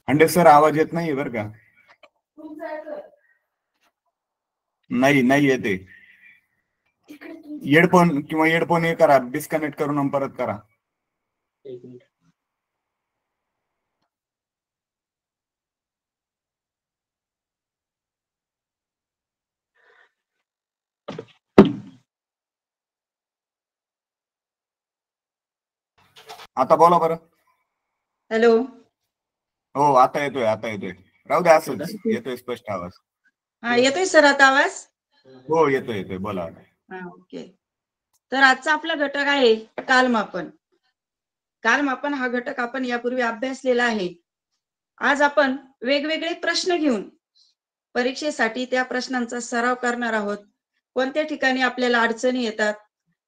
अंडे सर आवाज येत नाही बरं का? नाही नाही येते. हेडफोन किंवा हेडफोन हे करा, डिस्कनेक्ट करून परत करा. एक मिनिट. आता बोला बरं. हॅलो. हो आता येतोय, आता येतोय. राहू द्या असंच, येतोय स्पष्ट आवाज. हा येतोय सर आता आवाज? हो येतोय येतोय, बोला. हा ओके. तर आजचा आपला घटक आहे कालमापन. कालमापन हा घटक आपण यापूर्वी अभ्यासलेला आहे. आज आपण वेगवेगळे प्रश्न घेऊन परीक्षेसाठी त्या प्रश्नांचा सराव करणार आहोत. कोणत्या ठिकाणी आपल्याला अडचणी येतात,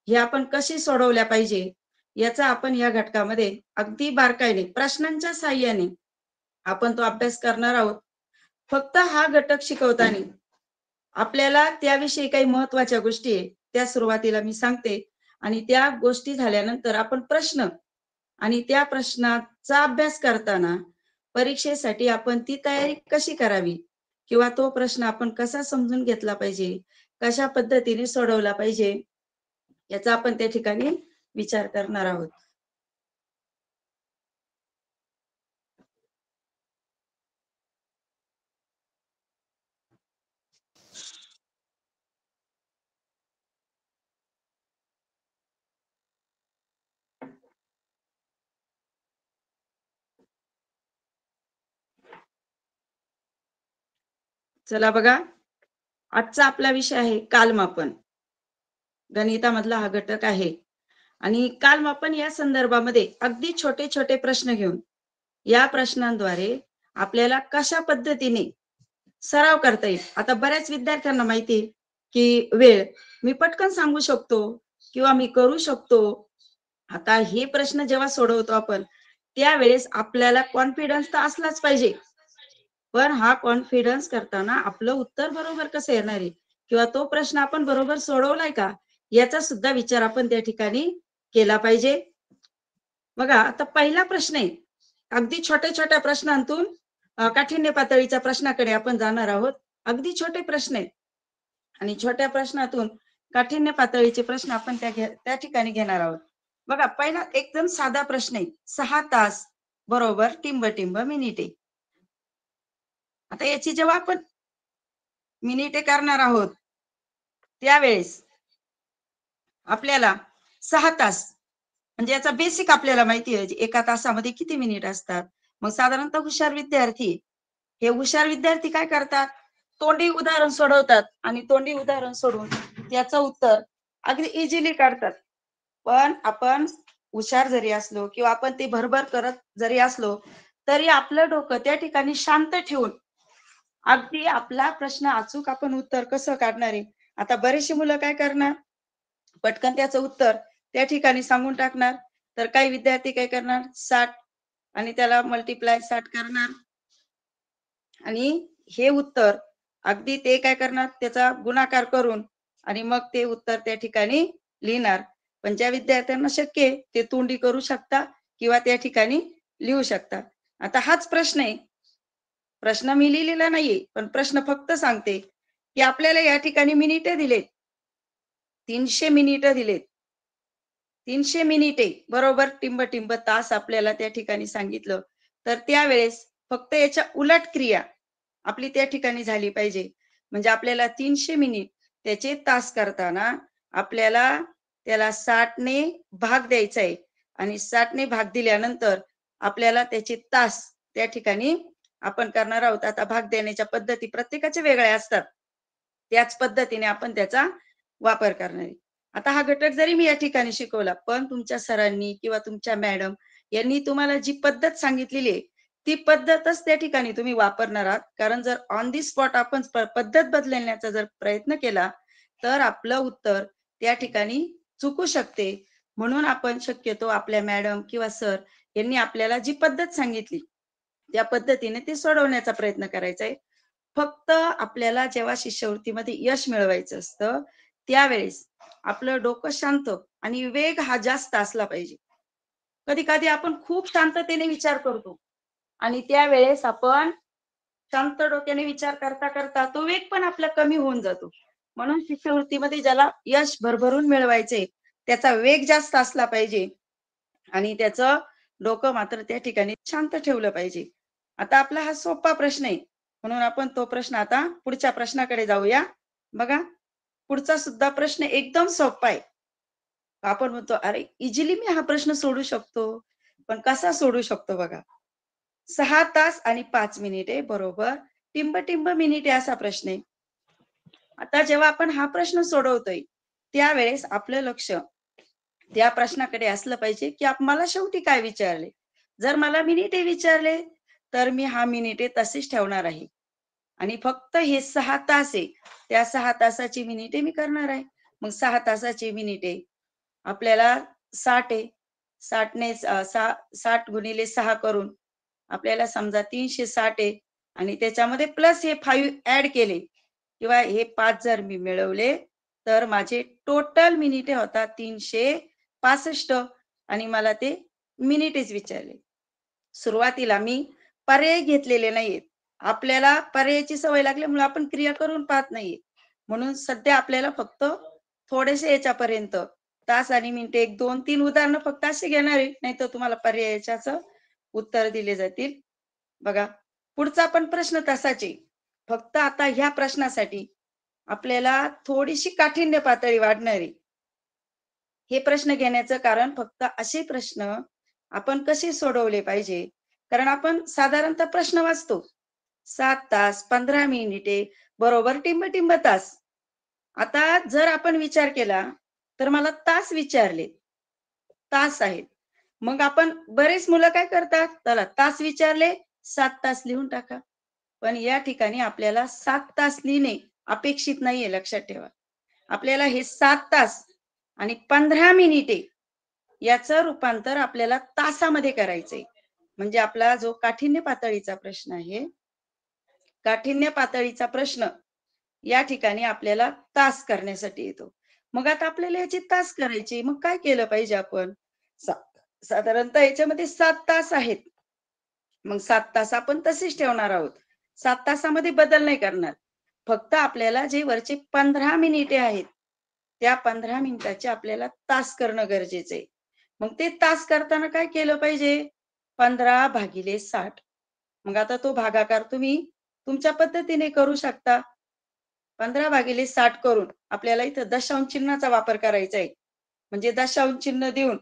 हे आपण कशी सोडवल्या पाहिजे, याचा आपण या घटकामध्ये अगदी बारकाईने प्रश्नांच्या साहाय्याने आपण तो अभ्यास करणार आहोत. फक्त हा घटक शिकवताना आपल्याला त्याविषयी काही महत्वाच्या गोष्टी आहे त्या सुरुवातीला मी सांगते, आणि त्या गोष्टी झाल्यानंतर आपण प्रश्न आणि त्या प्रश्नाचा अभ्यास करताना परीक्षेसाठी आपण ती तयारी कशी करावी, किंवा तो प्रश्न आपण कसा समजून घेतला पाहिजे, कशा पद्धतीने सोडवला पाहिजे, याचा आपण त्या ठिकाणी विचार करणार आहोत. चला बघा, आजचा आपला विषय आहे कालमापन. गणितामधला हा घटक आहे. आणि कालमापन या संदर्भामध्ये अगदी छोटे छोटे प्रश्न घेऊन या प्रश्नांद्वारे आपल्याला कशा पद्धतीने सराव करता येईल. आता बऱ्याच विद्यार्थ्यांना माहिती आहे की वेळ मी पटकन सांगू शकतो किंवा मी करू शकतो. आता हे प्रश्न जेव्हा सोडवतो आपण त्यावेळेस आपल्याला कॉन्फिडन्स तर असलाच पाहिजे, पण हा कॉन्फिडन्स करताना आपलं उत्तर बरोबर कसं येणार आहे किंवा तो प्रश्न आपण बरोबर सोडवलाय का, याचा सुद्धा विचार आपण त्या ठिकाणी केला पाहिजे. बघा आता पहिला प्रश्न आहे, अगदी छोट्या छोट्या प्रश्नांतून काठिण्य पातळीच्या प्रश्नाकडे आपण जाणार आहोत. अगदी छोटे प्रश्न आहेत आणि छोट्या प्रश्नातून काठिण्य पातळीचे प्रश्न आपण त्या ठिकाणी घेणार आहोत. बघा पहिला एकदम साधा प्रश्न आहे, 6 तास बरोबर टिंब टिंब मिनिटे. आता याची जेव्हा आपण मिनिटे करणार आहोत त्यावेळेस आपल्याला 6 तास म्हणजे याचा बेसिक आपल्याला माहिती आहे, एका तासामध्ये किती मिनिट असतात. मग साधारणतः हुशार विद्यार्थी काय करतात, तोंडी उदाहरण सोडवतात आणि तोंडी उदाहरण सोडून त्याचं उत्तर अगदी इझिली काढतात. पण आपण हुशार जरी असलो किंवा आपण ते भरभर करत जरी असलो तरी आपलं डोकं त्या ठिकाणी शांत ठेवून अगदी आपला प्रश्न अचूक आपण उत्तर कसं काढणार आहे. आता बरेचशी मुलं काय करणार, पटकन त्याचं उत्तर त्या ठिकाणी सांगून टाकणार. तर काही विद्यार्थी काय करणार, 60 आणि त्याला मल्टिप्लाय 60 करणार आणि हे उत्तर अगदी ते काय करणार, त्याचा गुणाकार करून आणि मग ते उत्तर त्या ठिकाणी लिहिणार. पण ज्या विद्यार्थ्यांना शक्य आहे ते तोंडी करू शकता किंवा त्या ठिकाणी लिहू शकता. आता हाच प्रश्न आहे. प्रश्न मी लिहिलेला नाहीये, पण प्रश्न फक्त सांगते की आपल्याला या ठिकाणी मिनिटे दिलेत. 300 मिनिटं दिलेत. 300 मिनिटे बरोबर टिंब तास आपल्याला त्या ठिकाणी सांगितलं. तर त्यावेळेस फक्त याच्या उलट क्रिया आपली त्या ठिकाणी झाली पाहिजे. म्हणजे आपल्याला 300 मिनिट त्याचे तास करताना आपल्याला त्याला 60 ने भाग द्यायचा आहे आणि 60 ने भाग दिल्यानंतर आपल्याला त्याचे तास त्या ठिकाणी आपण करणार आहोत. आता भाग देण्याच्या पद्धती प्रत्येकाच्या वेगळ्या असतात. त्याच पद्धतीने आपण त्याचा वापर करणार आहे. आता हा घटक जरी मी या ठिकाणी शिकवला, पण तुमच्या सरांनी किंवा तुमच्या मॅडम यांनी तुम्हाला जी पद्धत सांगितलेली आहे, ती पद्धतच त्या ठिकाणी तुम्ही वापरणार आहात. कारण जर ऑन दी स्पॉट आपण पद्धत बदलण्याचा जर प्रयत्न केला, तर आपलं उत्तर त्या ठिकाणी चुकू शकते. म्हणून आपण शक्यतो आपल्या मॅडम किंवा सर यांनी आपल्याला जी पद्धत सांगितली, त्या पद्धतीने ते सोडवण्याचा प्रयत्न करायचा आहे. फक्त आपल्याला जेव्हा शिष्यवृत्तीमध्ये यश मिळवायचं असतं, त्यावेळेस आपलं डोकं शांत आणि वेग हा जास्त असला पाहिजे. कधी-कधी आपण खूप शांततेने विचार करतो आणि त्यावेळेस आपण शांत डोक्याने विचार करता तो वेग पण आपला कमी होऊन जातो. म्हणून शिष्यवृत्तीमध्ये ज्याला यश भरभरून मिळवायचे, त्याचा वेग जास्त असला पाहिजे आणि त्याचं डोकं मात्र त्या ठिकाणी शांत ठेवलं पाहिजे. आता आपला हा सोपा प्रश्न आहे. म्हणून आपण तो प्रश्न आता पुढच्या प्रश्नाकडे जाऊया. बघा, पुढचा सुद्धा प्रश्न एकदम सोपा आहे. आपण म्हणतो, "अरे, इझिली मी हा प्रश्न सोडू शकतो." पण कसा सोडू शकतो बघा. 6 तास आणि 5 मिनिटे बरोबर टिंब मिनिटे असा प्रश्न आहे. आता जेव्हा आपण हा प्रश्न सोडवतोय, त्यावेळेस आपलं लक्ष त्या प्रश्नाकडे असलं पाहिजे, की मला शेवटी काय विचारले. जर मला मिनिटे विचारले, तर मी हा मिनिटे तशीच ठेवणार आहे. आणि फक्त हे 6 तास आहे. त्या 6 तासाची मिनिटे मी करणार आहे. मग 6 तासाची मिनिटे आपल्याला 60 आहे. 60 ने 60 गुणिले 6 करून आपल्याला समजा 360 आहे आणि त्याच्यामध्ये प्लस हे 5 ॲड केले किंवा हे 5 जर मी मिळवले, तर माझे टोटल मिनिटे होतात 365 आणि मला ते मिनिटेच विचारले. सुरुवातीला मी पर्याय घेतलेले नाहीयेत. आपल्याला पर्यायाची सवय लागल्यामुळे आपण क्रिया करून पाहत नाहीये. म्हणून सध्या आपल्याला फक्त थोडेसे याच्यापर्यंत तास आणि मिनिटे 1, 2, 3 उदाहरणं फक्त अशी घेणार आहे. नाहीतर तुम्हाला पर्यायाच्याच उत्तर दिले जातील. बघा, पुढचा पण प्रश्न तसाच आहे. फक्त आता ह्या प्रश्नासाठी आपल्याला थोडीशी काठिण्य पातळी वाढणार आहे. हे प्रश्न घेण्याचं कारण फक्त असे प्रश्न आपण कसे सोडवले पाहिजे. कारण आपण साधारणतः प्रश्न वाचतो. 7 तास, 15 मिनिटे बरोबर टिंब तास. आता जर आपण विचार केला, तर मला तास विचारले. तास आहेत. मग आपण बरेच मुलं काय करतात, चला तास विचारले, 7 तास लिहून टाका. पण या ठिकाणी आपल्याला 7 तास लिहिणे अपेक्षित नाहीये, लक्षात ठेवा. आपल्याला हे 7 तास आणि 15 मिनिटे याचं रूपांतर आपल्याला तासामध्ये करायचंय. म्हणजे आपला जो काठिण्य पातळीचा प्रश्न आहे, काठिण्य पातळीचा प्रश्न या ठिकाणी आपल्याला तास करण्यासाठी येतो. मग आता आपल्याला याचे तास करायचे. मग काय केलं पाहिजे आपण? सा साधारणतः याच्यामध्ये 7 तास आहेत. मग 7 तास आपण तसेच ठेवणार आहोत. 7 तासामध्ये बदल नाही करणार. फक्त आपल्याला जे वरचे 15 मिनिटे आहेत, त्या 15 मिनिटाचे आपल्याला तास करणं गरजेचं आहे. मग ते तास करताना काय केलं पाहिजे? 15/60. मग आता तो भागाकार तुम्ही तुमच्या पद्धतीने करू शकता. 15/60 करून आपल्याला इथं दशांश चिन्हाचा वापर करायचा आहे. म्हणजे दशांश चिन्ह देऊन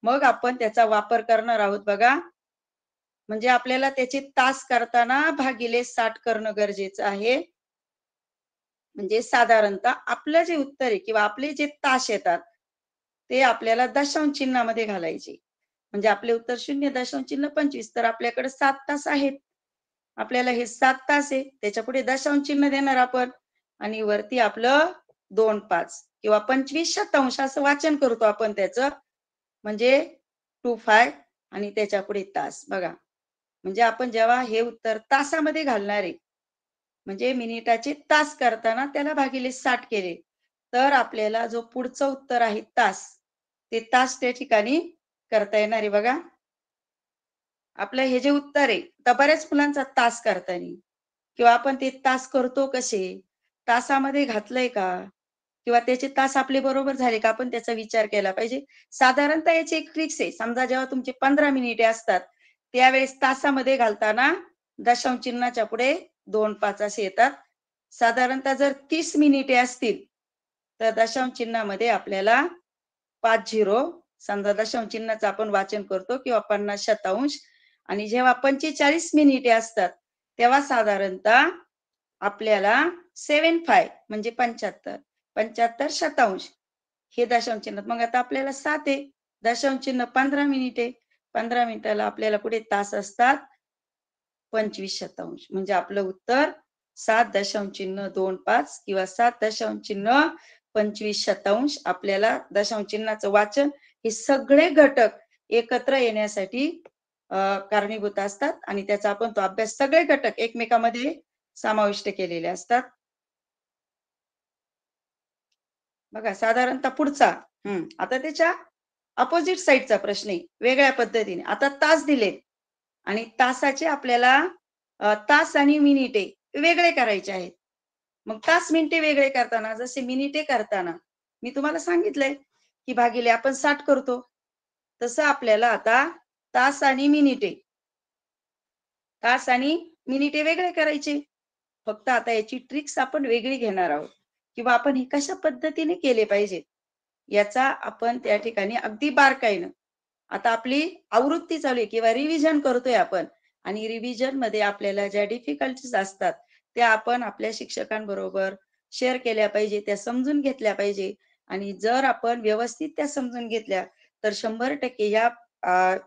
मग आपण त्याचा वापर करणार आहोत बघा. म्हणजे आपल्याला त्याचे तास करताना भागिले 60 करणं गरजेचं आहे. म्हणजे साधारणतः आपलं जे उत्तर आहे किंवा आपले जे तास येतात, ते आपल्याला दशांश चिन्हामध्ये घालायचे. म्हणजे आपले उत्तर 0.25 तर आपल्याकडे 7 तास आहेत. आपल्याला हे 7 तास आहे. त्याच्यापुढे दशांश चिन्ह देणार आपण आणि वरती आपलं 2.5 किंवा 25 असं वाचन करतो आपण त्याचं. म्हणजे 25 आणि त्याच्यापुढे तास बघा. म्हणजे आपण जेव्हा हे उत्तर तासामध्ये घालणार आहे, म्हणजे मिनिटाचे तास करताना त्याला भागिले 60 केले, तर आपल्याला जो पुढचं उत्तर आहे तास, ते तास त्या ठिकाणी करता येणार आहे बघा. आपलं हे जे उत्तर आहे, तर बऱ्याच मुलांचा तास करता येईल किंवा आपण ते तास करतो कसे, तासामध्ये घातलंय का किंवा त्याचे तास आपले बरोबर झाले का, आपण त्याचा विचार केला पाहिजे. साधारणतः याची एक ट्रिक्स आहे. समजा जेव्हा तुमचे 15 मिनिटे असतात, त्यावेळेस तासामध्ये घालताना दशांश चिन्हाच्या पुढे 2-5 असे येतात. साधारणतः जर 30 मिनिटे असतील, तर दशांश चिन्हामध्ये आपल्याला 5-0, समजा दशांश चिन्हाचं आपण वाचन करतो किंवा 50 शतांश. आणि जेव्हा 45 मिनिटे असतात, तेव्हा साधारणतः आपल्याला 75 म्हणजे 75 शतांश हे दशांश चिन्ह. मग आता आपल्याला 7 आहे, दशांश चिन्ह 15 मिनिटे, 15 मिनिटाला आपल्याला पुढे तास असतात 25 शतांश. म्हणजे आपलं उत्तर 7.25 किंवा 7.25 शतांश. आपल्याला दशांश चिन्हाचं वाचन हे सगळे घटक एकत्र येण्यासाठी कारणीभूत असतात आणि त्याचा आपण तो अभ्यास, सगळे घटक एकमेकांमध्ये समाविष्ट केलेले असतात. बघा साधारणतः पुढचा आता त्याच्या अपोजिट साइडचा प्रश्न आहे, वेगळ्या पद्धतीने. आता तास दिलेत आणि तासाचे आपल्याला तास आणि मिनिटे वेगळे करायचे आहेत. मग तास मिनिटे वेगळे करताना, जसे मिनिटे करताना मी तुम्हाला सांगितलंय की भागिले आपण 60 करतो, तसं आपल्याला आता तास आणि मिनिटे वेगळे करायचे. फक्त आता याची ट्रिक्स आपण वेगळी घेणार आहोत किंवा आपण हे कशा पद्धतीने केले पाहिजे याचा आपण त्या ठिकाणी अगदी बारकाईनं, आता आपली आवृत्ती चालू आहे किंवा रिव्हिजन करतोय आपण, आणि रिव्हिजन मध्ये आपल्याला ज्या डिफिकल्टीज असतात त्या आपण आपल्या शिक्षकांबरोबर शेअर केल्या पाहिजे, त्या समजून घेतल्या पाहिजे. आणि जर आपण व्यवस्थित त्या समजून घेतल्या तर 100%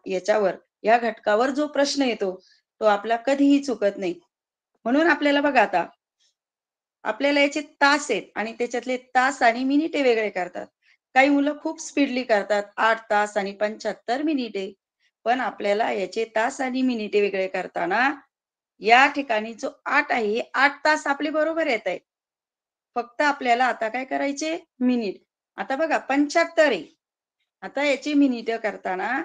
याच्यावर, या घटकावर जो प्रश्न येतो तो आपला कधीही चुकत नाही. म्हणून आपल्याला बघा, आता आपल्याला याचे तास आहेत आणि त्याच्यातले तास आणि मिनिटे वेगळे करतात. काही मुलं खूप स्पीडली करतात, 8 तास आणि 75 मिनिटे. पण आपल्याला याचे तास आणि मिनिटे वेगळे करताना या ठिकाणी जो 8 आहे, हे 8 तास आपले बरोबर येत आहे. फक्त आपल्याला आता काय करायचे, मिनिट. आता बघा 75 आहे, आता याची मिनिट करताना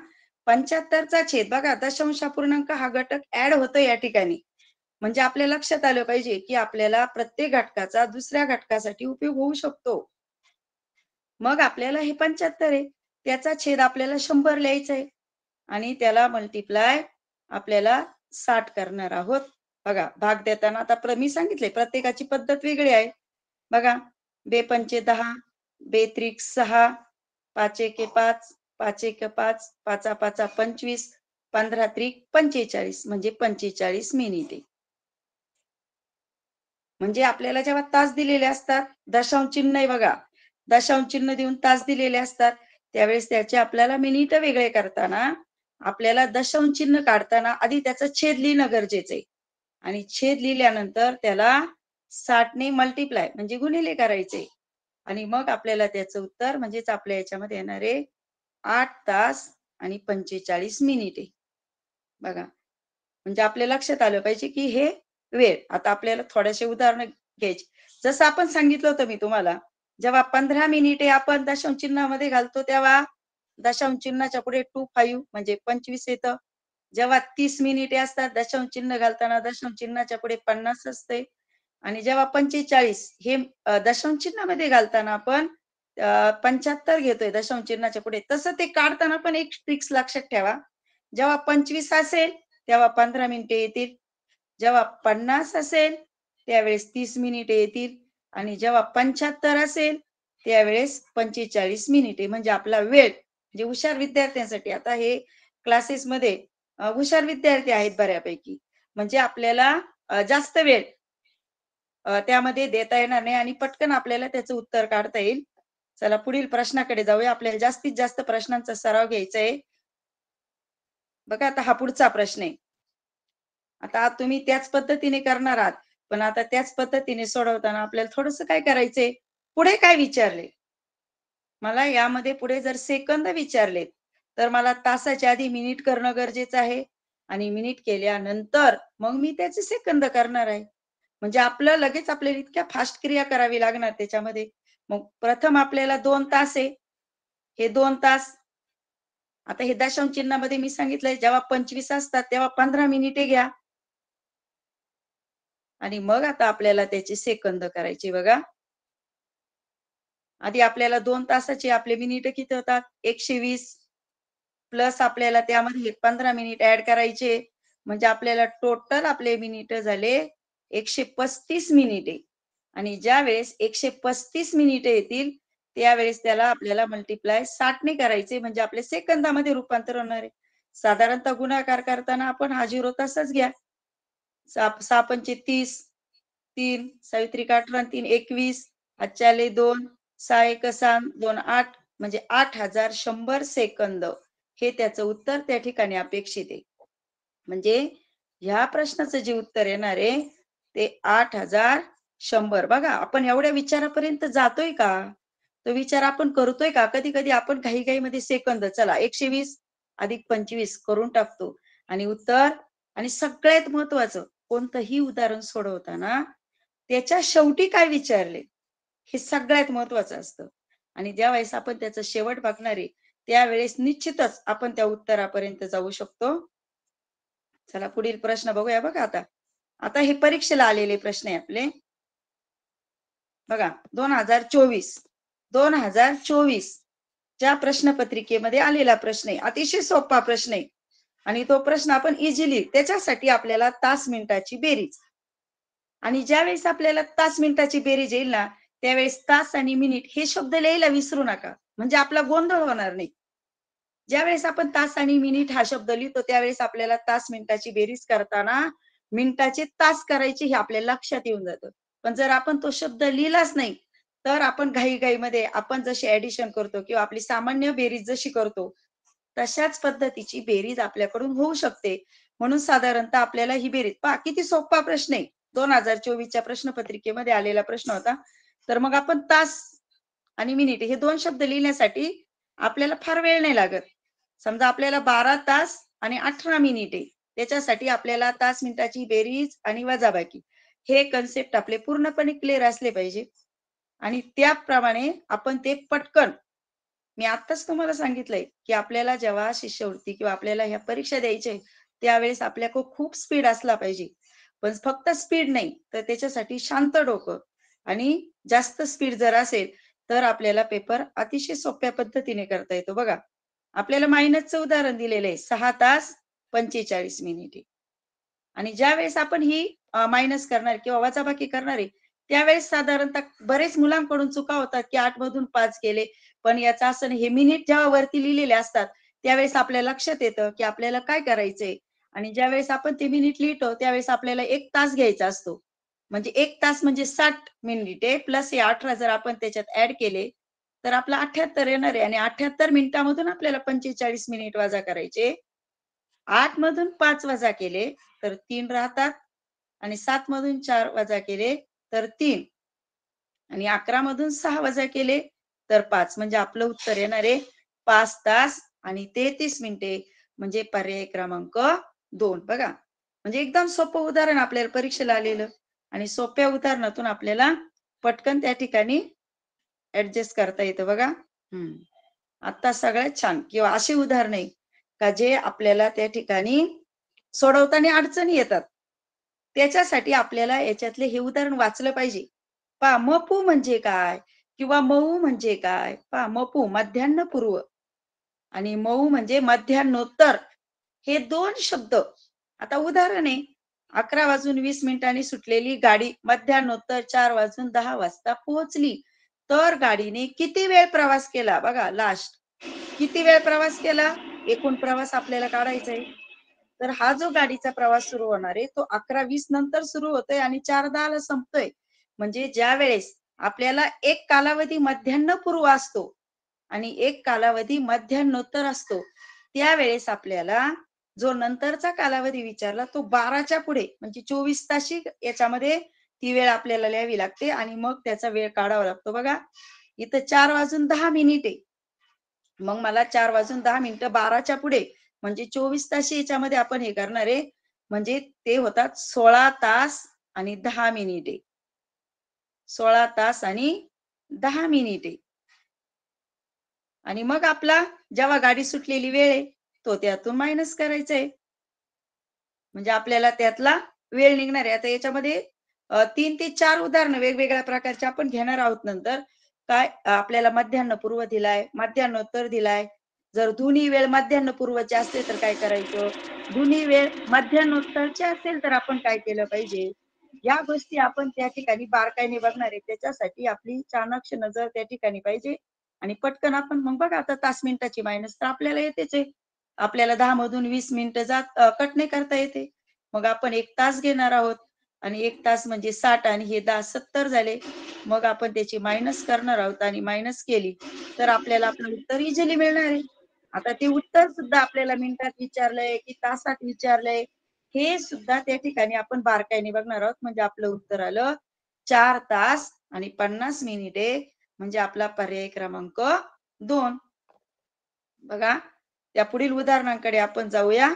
75चा छेद बघा, दशांशापूर्णांक हा घटक ऍड होतो या ठिकाणी. म्हणजे आपल्या लक्षात आलं पाहिजे की आपल्याला प्रत्येक घटकाचा दुसऱ्या घटकासाठी उपयोग होऊ शकतो. मग आपल्याला हे 75 आहे, त्याचा छेद आपल्याला 100 लिहायचा आहे आणि त्याला मल्टिप्लाय आपल्याला 60 करणार आहोत. बघा भाग देताना आता मी सांगितले प्रत्येकाची पद्धत वेगळी आहे. बघा, 2×5 10, 2×3 6, 5×1 5, 5×1 5, 5×5 25, 15×3 45, म्हणजे 45 मिनिटे. म्हणजे आपल्याला जेव्हा तास दिलेले असतात, दशांश चिन्ह आहे बघा, दशांश चिन्ह देऊन तास दिलेले असतात, त्यावेळेस त्याचे आपल्याला मिनिट वेगळे करताना आपल्याला दशांश चिन्ह काढताना आधी त्याचा छेद लिहिणं गरजेचं आहे. आणि छेद लिहिल्यानंतर त्याला 60 ने मल्टिप्लाय म्हणजे गुणिले करायचे. आणि मग आपल्याला त्याचं उत्तर, म्हणजेच आपल्या याच्यामध्ये येणारे 8 तास आणि 45 मिनिटे. बघा, म्हणजे आपल्या लक्षात आलं पाहिजे की हे वेळ. आता आपल्याला थोडेसे उदाहरण घ्यायचे. जसं आपण सांगितलं होतं मी तुम्हाला, जेव्हा 15 मिनिटे आपण दशांश चिन्हामध्ये घालतो तेव्हा दशांश चिन्हाच्या पुढे 25 म्हणजे 25 येतं. जेव्हा 30 मिनिटे असतात, दशांश चिन्ह घालताना दशांश चिन्हाच्या पुढे 50 असते. आणि जेव्हा 45 हे दशांश चिन्हामध्ये घालताना आपण 75 घेतोय दशांश चिन्हाच्या पुढे. तसं ते काढताना पण एक ट्रिक्स लक्षात ठेवा. जेव्हा 25 असेल तेव्हा 15 मिनिटे येतील, जेव्हा 50 असेल त्यावेळेस 30 मिनिटे येतील, आणि जेव्हा 75 असेल त्यावेळेस 45 मिनिटे. म्हणजे आपला वेळ, म्हणजे हुशार विद्यार्थ्यांसाठी, आता हे क्लासेसमध्ये हुशार विद्यार्थी आहेत बऱ्यापैकी, म्हणजे आपल्याला जास्त वेळ त्यामध्ये देता येणार नाही आणि पटकन आपल्याला त्याचं उत्तर काढता येईल. चला पुढील प्रश्नाकडे जाऊया. आपल्याला जास्तीत जास्त प्रश्नांचा सराव घ्यायचा आहे. बघा, आता हा पुढचा प्रश्न आहे. आता तुम्ही त्याच पद्धतीने करणार आहात, पण आता त्याच पद्धतीने सोडवताना आपल्याला थोडंसं काय करायचंय, पुढे काय विचारले मला, यामध्ये पुढे जर सेकंद विचारले तर मला तासाच्या आधी मिनिट करणं गरजेचं आहे आणि मिनिट केल्यानंतर मग मी त्याचे सेकंद करणार आहे. म्हणजे आपलं लगेच आपल्याला इतक्या फास्ट क्रिया करावी लागणार त्याच्यामध्ये. मग प्रथम आपल्याला 2 तास आहे, हे 2 तास. आता हे दशांश चिन्हामध्ये मी सांगितलंय जेव्हा 25 असतात तेव्हा 15 मिनिटे घ्या. आणि मग आता आपल्याला त्याचे सेकंद करायचे बघा. आधी आपल्याला 2 तासाचे आपले मिनिट किती होतात 120 प्लस आपल्याला त्यामध्ये 15 मिनिट ऍड करायचे, म्हणजे आपल्याला टोटल आपले मिनिट झाले 135 मिनिटे. आणि ज्या वेळेस 135 मिनिटे येतील त्यावेळेस त्याला आपल्याला मल्टिप्लाय 60 ने करायचे, म्हणजे आपले सेकंदामध्ये रूपांतर होणार आहे. साधारणतः गुणाकार करताना आपण हा 0 तसाच घ्या. 6 पंचे 30, 3 सावित्री 18 आणि 3 21, हातच्याले 2, 6 एक 6, 2 8, म्हणजे 8100 सेकंद हे त्याचं उत्तर त्या ठिकाणी अपेक्षित आहे. म्हणजे ह्या प्रश्नाचं जे उत्तर येणार आहे ते 8100. बघा आपण एवढ्या विचारापर्यंत जातोय का? तो विचार आपण करतोय का? कधी कधी आपण घाईघाईमध्ये सेकंद चला 120 अधिक 25 करून टाकतो आणि उत्तर. आणि सगळ्यात महत्वाचं कोणतंही उदाहरण सोडवताना त्याच्या शेवटी काय विचारले हे सगळ्यात महत्वाचं असतं. आणि ज्यावेळेस आपण त्याचा शेवट बघणार आहे त्यावेळेस निश्चितच आपण त्या उत्तरापर्यंत जाऊ शकतो. चला पुढील प्रश्न बघूया. बघा आता आता हे परीक्षेला आलेले प्रश्न आहे आपले. बघा 2024 च्या प्रश्नपत्रिकेमध्ये आलेला प्रश्न आहे. अतिशय सोपा प्रश्न आहे आणि तो प्रश्न आपण इझिली, त्याच्यासाठी आपल्याला तास मिनिटाची बेरीज. आणि ज्यावेळेस आपल्याला तास मिनिटाची बेरीज येईल ना त्यावेळेस तास आणि मिनिट हे शब्द लिहायला विसरू नका, म्हणजे आपला गोंधळ होणार नाही. ज्यावेळेस आपण तास आणि मिनिट हा शब्द लिहितो त्यावेळेस आपल्याला तास मिनिटाची बेरीज करताना मिनिटाचे तास करायचे हे आपल्या लक्षात येऊन जातं. पण जर आपण तो शब्द लिहिलाच नाही तर आपण घाईघाईमध्ये आपण जशी ऍडिशन करतो किंवा आपली सामान्य बेरीज जशी करतो तशाच पद्धतीची बेरीज आपल्याकडून होऊ शकते. म्हणून साधारणतः आपल्याला ही बेरीज पहा किती सोपा प्रश्न आहे. 2024च्या प्रश्नपत्रिकेमध्ये आलेला प्रश्न होता. तर मग आपण तास आणि मिनिट हे 2 शब्द लिहिण्यासाठी आपल्याला फार वेळ नाही लागत. समजा आपल्याला 12 तास आणि 18 मिनिटे, त्याच्यासाठी आपल्याला तास मिनिटाची बेरीज आणि वजाबाकी हे कन्सेप्ट आपले पूर्णपणे क्लिअर असले पाहिजे. आणि त्याप्रमाणे आपण ते पटकन, मी आताच तुम्हाला सांगितलंय की आपल्याला जेव्हा शिष्यवृत्ती किंवा आपल्याला ह्या परीक्षा द्यायच्या त्यावेळेस आपल्याकडे खूप स्पीड असला पाहिजे. पण फक्त स्पीड नाही तर त्याच्यासाठी शांत डोकं आणि जास्त स्पीड जर असेल तर आपल्याला पेपर अतिशय सोप्या पद्धतीने करता येतो. बघा आपल्याला मायनसचं उदाहरण दिलेलं आहे 6 तास 45 मिनिटे. आणि ज्या वेळेस आपण ही मायनस करणार किंवा वजाबाकी करणार आहे त्यावेळेस साधारणतः बरेच मुलांकडून चुका होतात की 8 मधून 5 गेले. पण याचा असं नाही, हे मिनिट जेव्हा वरती लिहिलेले असतात त्यावेळेस आपल्या लक्षात येतं की आपल्याला काय करायचंय. आणि ज्यावेळेस आपण ते मिनिट लिहितो त्यावेळेस आपल्याला 1 तास घ्यायचा असतो. म्हणजे 1 तास म्हणजे 60 मिनिटे प्लस हे 18 जर आपण त्याच्यात ऍड केले तर आपला 78 येणार आहे. आणि 78 मिनिटामधून आपल्याला 45 मिनिट वजा करायचे. 8 मधून 5 वजा केले तर 3 राहतात आणि 7 मधून 4 वजा केले तर 3 आणि 11 मधून 6 वजा केले तर 5, म्हणजे आपलं उत्तर येणार आहे 5 तास आणि 33 मिनिटे, म्हणजे पर्याय क्रमांक 2. बघा म्हणजे एकदम सोपं उदाहरण आपल्याला परीक्षेला आलेलं आणि सोप्या उदाहरणातून आपल्याला पटकन त्या ठिकाणी ऍडजस्ट करता येतं. बघा आता सगळ्यात छान किंवा अशी उदाहरण आहे का जे आपल्याला त्या ठिकाणी सोडवताना अडचणी येतात, त्याच्यासाठी आपल्याला याच्यातले हे उदाहरण वाचलं पाहिजे. पहा मपू म्हणजे काय किंवा मऊ म्हणजे काय. पहा मपू मध्यान्ह पूर्व आणि मऊ म्हणजे मध्यान्होत्तर, हे 2 शब्द. आता उदाहरण आहे 11:20 सुटलेली गाडी मध्यान्होत्तर 4:10 वाजता पोहोचली तर गाडीने किती वेळ प्रवास केला. बघा लास्ट किती वेळ प्रवास केला, एकूण प्रवास आपल्याला काढायचा आहे. तर हा जो गाडीचा प्रवास सुरू होणार आहे तो 11:20 नंतर सुरू होतोय आणि 4:10 ला संपतोय. म्हणजे ज्या वेळेस आपल्याला एक कालावधी मध्यान्ह पूर्व असतो आणि एक कालावधी मध्यान्होत्तर असतो त्यावेळेस आपल्याला जो नंतरचा कालावधी विचारला तो 12च्या पुढे म्हणजे 24 ताशी याच्यामध्ये ती वेळ आपल्याला लिहावी लागते आणि मग त्याचा वेळ काढावा लागतो. बघा इथं 4:10 आहे. मग मला 4:10 12च्या पुढे म्हणजे 24 तास याच्यामध्ये आपण हे करणार आहे, म्हणजे ते होतात 16 तास आणि 10 मिनिटे. 16 तास आणि 10 मिनिटे. आणि मग आपला जेव्हा गाडी सुटलेली वेळ आहे तो त्यातून मायनस करायचा आहे. म्हणजे आपल्याला त्यातला वेळ निघणार आहे. आता याच्यामध्ये 3 ते 4 उदाहरणं वेगवेगळ्या प्रकारचे आपण घेणार आहोत नंतर. काय आपल्याला मध्यान्ह पूर्व दिलाय, मध्यान्होत्तर दिलाय. जर दोन्ही वेळ मध्यान्ह पूर्वचे असले तर काय करायचं? दोन्ही वेळ मध्यान्होत्तरचे असेल तर आपण काय केलं पाहिजे? या गोष्टी आपण त्या ठिकाणी बारकाईने बघणार आहे. त्याच्यासाठी आपली चाणाक्ष नजर त्या ठिकाणी पाहिजे. आणि पटकन आपण मग बघा आता तास मिनिटाची मायनस तर आपल्याला येतेच आहे. आपल्याला 10 मधून 20 मिनिटं कट नाही करता येते. मग आपण 1 तास घेणार आहोत आणि 1 तास म्हणजे 60 आणि हे 10 70 झाले. मग आपण त्याची मायनस करणार आहोत आणि मायनस केली तर आपल्याला आपलं उत्तर इझिली मिळणार आहे. आता ते उत्तर सुद्धा आपल्याला मिनिटात विचारलंय की तासात विचारलंय हे सुद्धा त्या ठिकाणी आपण बारकाईने बघणार आहोत. म्हणजे आपलं उत्तर आलं 4 तास आणि 50 मिनिटे म्हणजे आपला पर्याय क्रमांक 2. बघा त्या पुढील उदाहरणांकडे आपण जाऊया.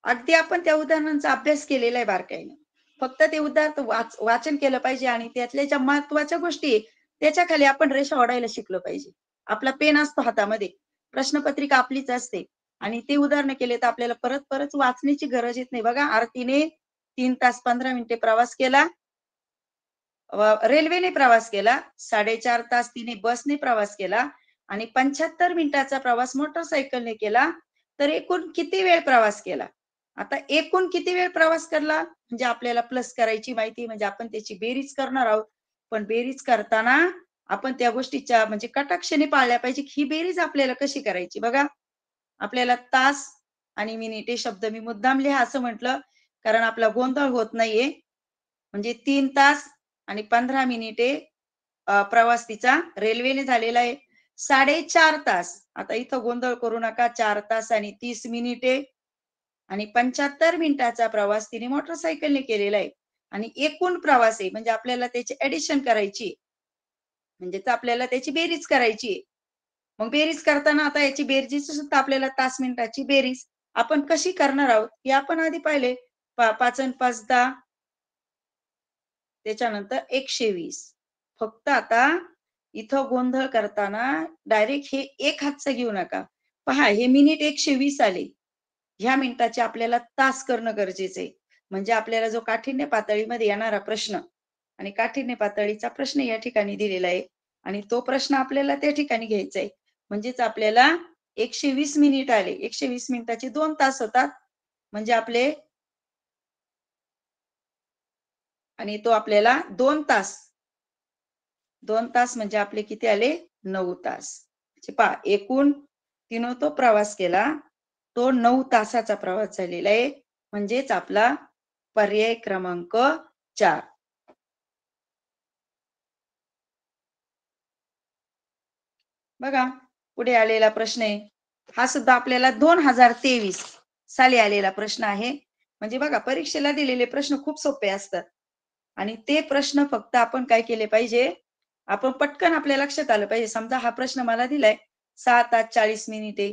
अगदी आपण त्या उदाहरणांचा अभ्यास केलेला आहे बारकाईने. फक्त ते उदाहरण वाचन केलं पाहिजे आणि त्यातल्या ज्या महत्वाच्या गोष्टी आहे त्याच्या खाली आपण रेषा ओढायला शिकलो पाहिजे. आपला पेन असतो हातामध्ये, प्रश्नपत्रिका आपलीच असते आणि ते उदाहरण केले तर आपल्याला परत परत वाचण्याची गरज येत नाही. बघा आरतीने 3 तास 15 मिनिटे प्रवास केला. रेल्वेने प्रवास केला. 4.5 तास तिने बसने प्रवास केला आणि 75 मिनिटाचा प्रवास मोटरसायकलने केला. तर एकूण किती वेळ प्रवास केला? आता एकूण किती वेळ प्रवास करला म्हणजे आपल्याला प्लस करायची माहिती म्हणजे आपण त्याची बेरीज करणार आहोत. पण बेरीज करताना आपण त्या गोष्टीच्या म्हणजे कटाक्षाने पाळल्या पाहिजे ही बेरीज आपल्याला कशी करायची. बघा आपल्याला तास आणि मिनिटे शब्द मी मुद्दाम लिहा असं म्हटलं कारण आपला गोंधळ होत नाहीये. म्हणजे 3 तास आणि 15 मिनिटे प्रवास तिचा रेल्वेने झालेला आहे. 4.5 तास. आता इथं गोंधळ करू नका. 4 तास आणि 30 मिनिटे आणि 75 मिनिटाचा प्रवास तिने मोटरसायकलने केलेला आहे. आणि एकूण प्रवास आहे म्हणजे आपल्याला त्याची ऍडिशन करायची. म्हणजेच आपल्याला त्याची बेरीज करायची. मग बेरीज करताना आता याची बेरजेची सुद्धा आपल्याला तास मिनिटाची बेरीज आपण कशी करणार आहोत हे आपण आधी पाहिले. 5 आणि 5 10 त्याच्यानंतर 120. फक्त आता इथं गोंधळ करताना डायरेक्ट हे एक हातचं घेऊ नका. पहा हे मिनिट 120 आले. ह्या मिनिटाचे आपल्याला तास करणं गरजेचं आहे. म्हणजे आपल्याला जो काठिण्य पातळीमध्ये येणारा प्रश्न आणि काठिण्य पातळीचा प्रश्न या ठिकाणी दिलेला आहे आणि तो प्रश्न आपल्याला त्या ठिकाणी घ्यायचा आहे. म्हणजेच आपल्याला 120 मिनिट आले. 120 मिनिटाचे 2 तास होतात. म्हणजे आपले आणि तो आपल्याला 2 तास 2 तास म्हणजे आपले किती आले 9 तास. पहा एकूण तिनं तो प्रवास केला तो 9 तासाचा प्रवास झालेला आहे. म्हणजेच आपला पर्याय क्रमांक 4. बघा पुढे आलेला प्रश्न आहे. हा सुद्धा आपल्याला 2023 साली आलेला प्रश्न आहे. म्हणजे बघा परीक्षेला दिलेले प्रश्न खूप सोपे असतात आणि ते प्रश्न फक्त आपण काय केले पाहिजे आपण पटकन आपल्या लक्षात आलं पाहिजे. समजा हा प्रश्न मला दिलाय 6 तास 40 मिनिटे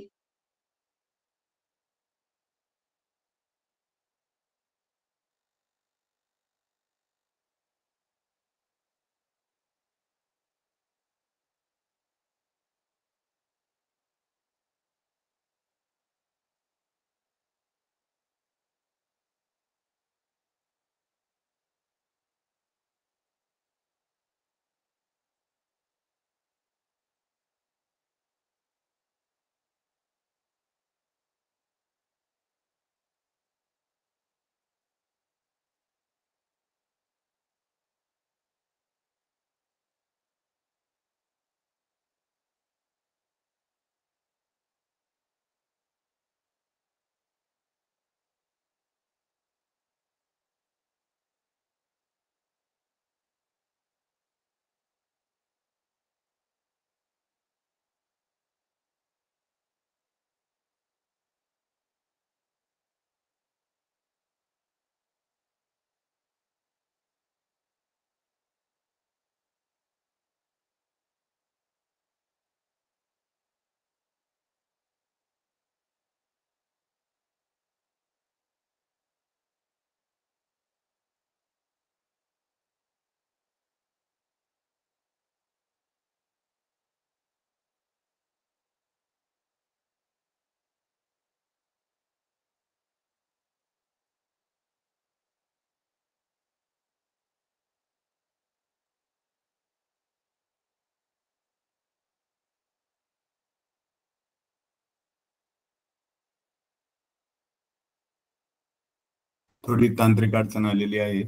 थोडी तांत्रिक अडचण आलेली आहे,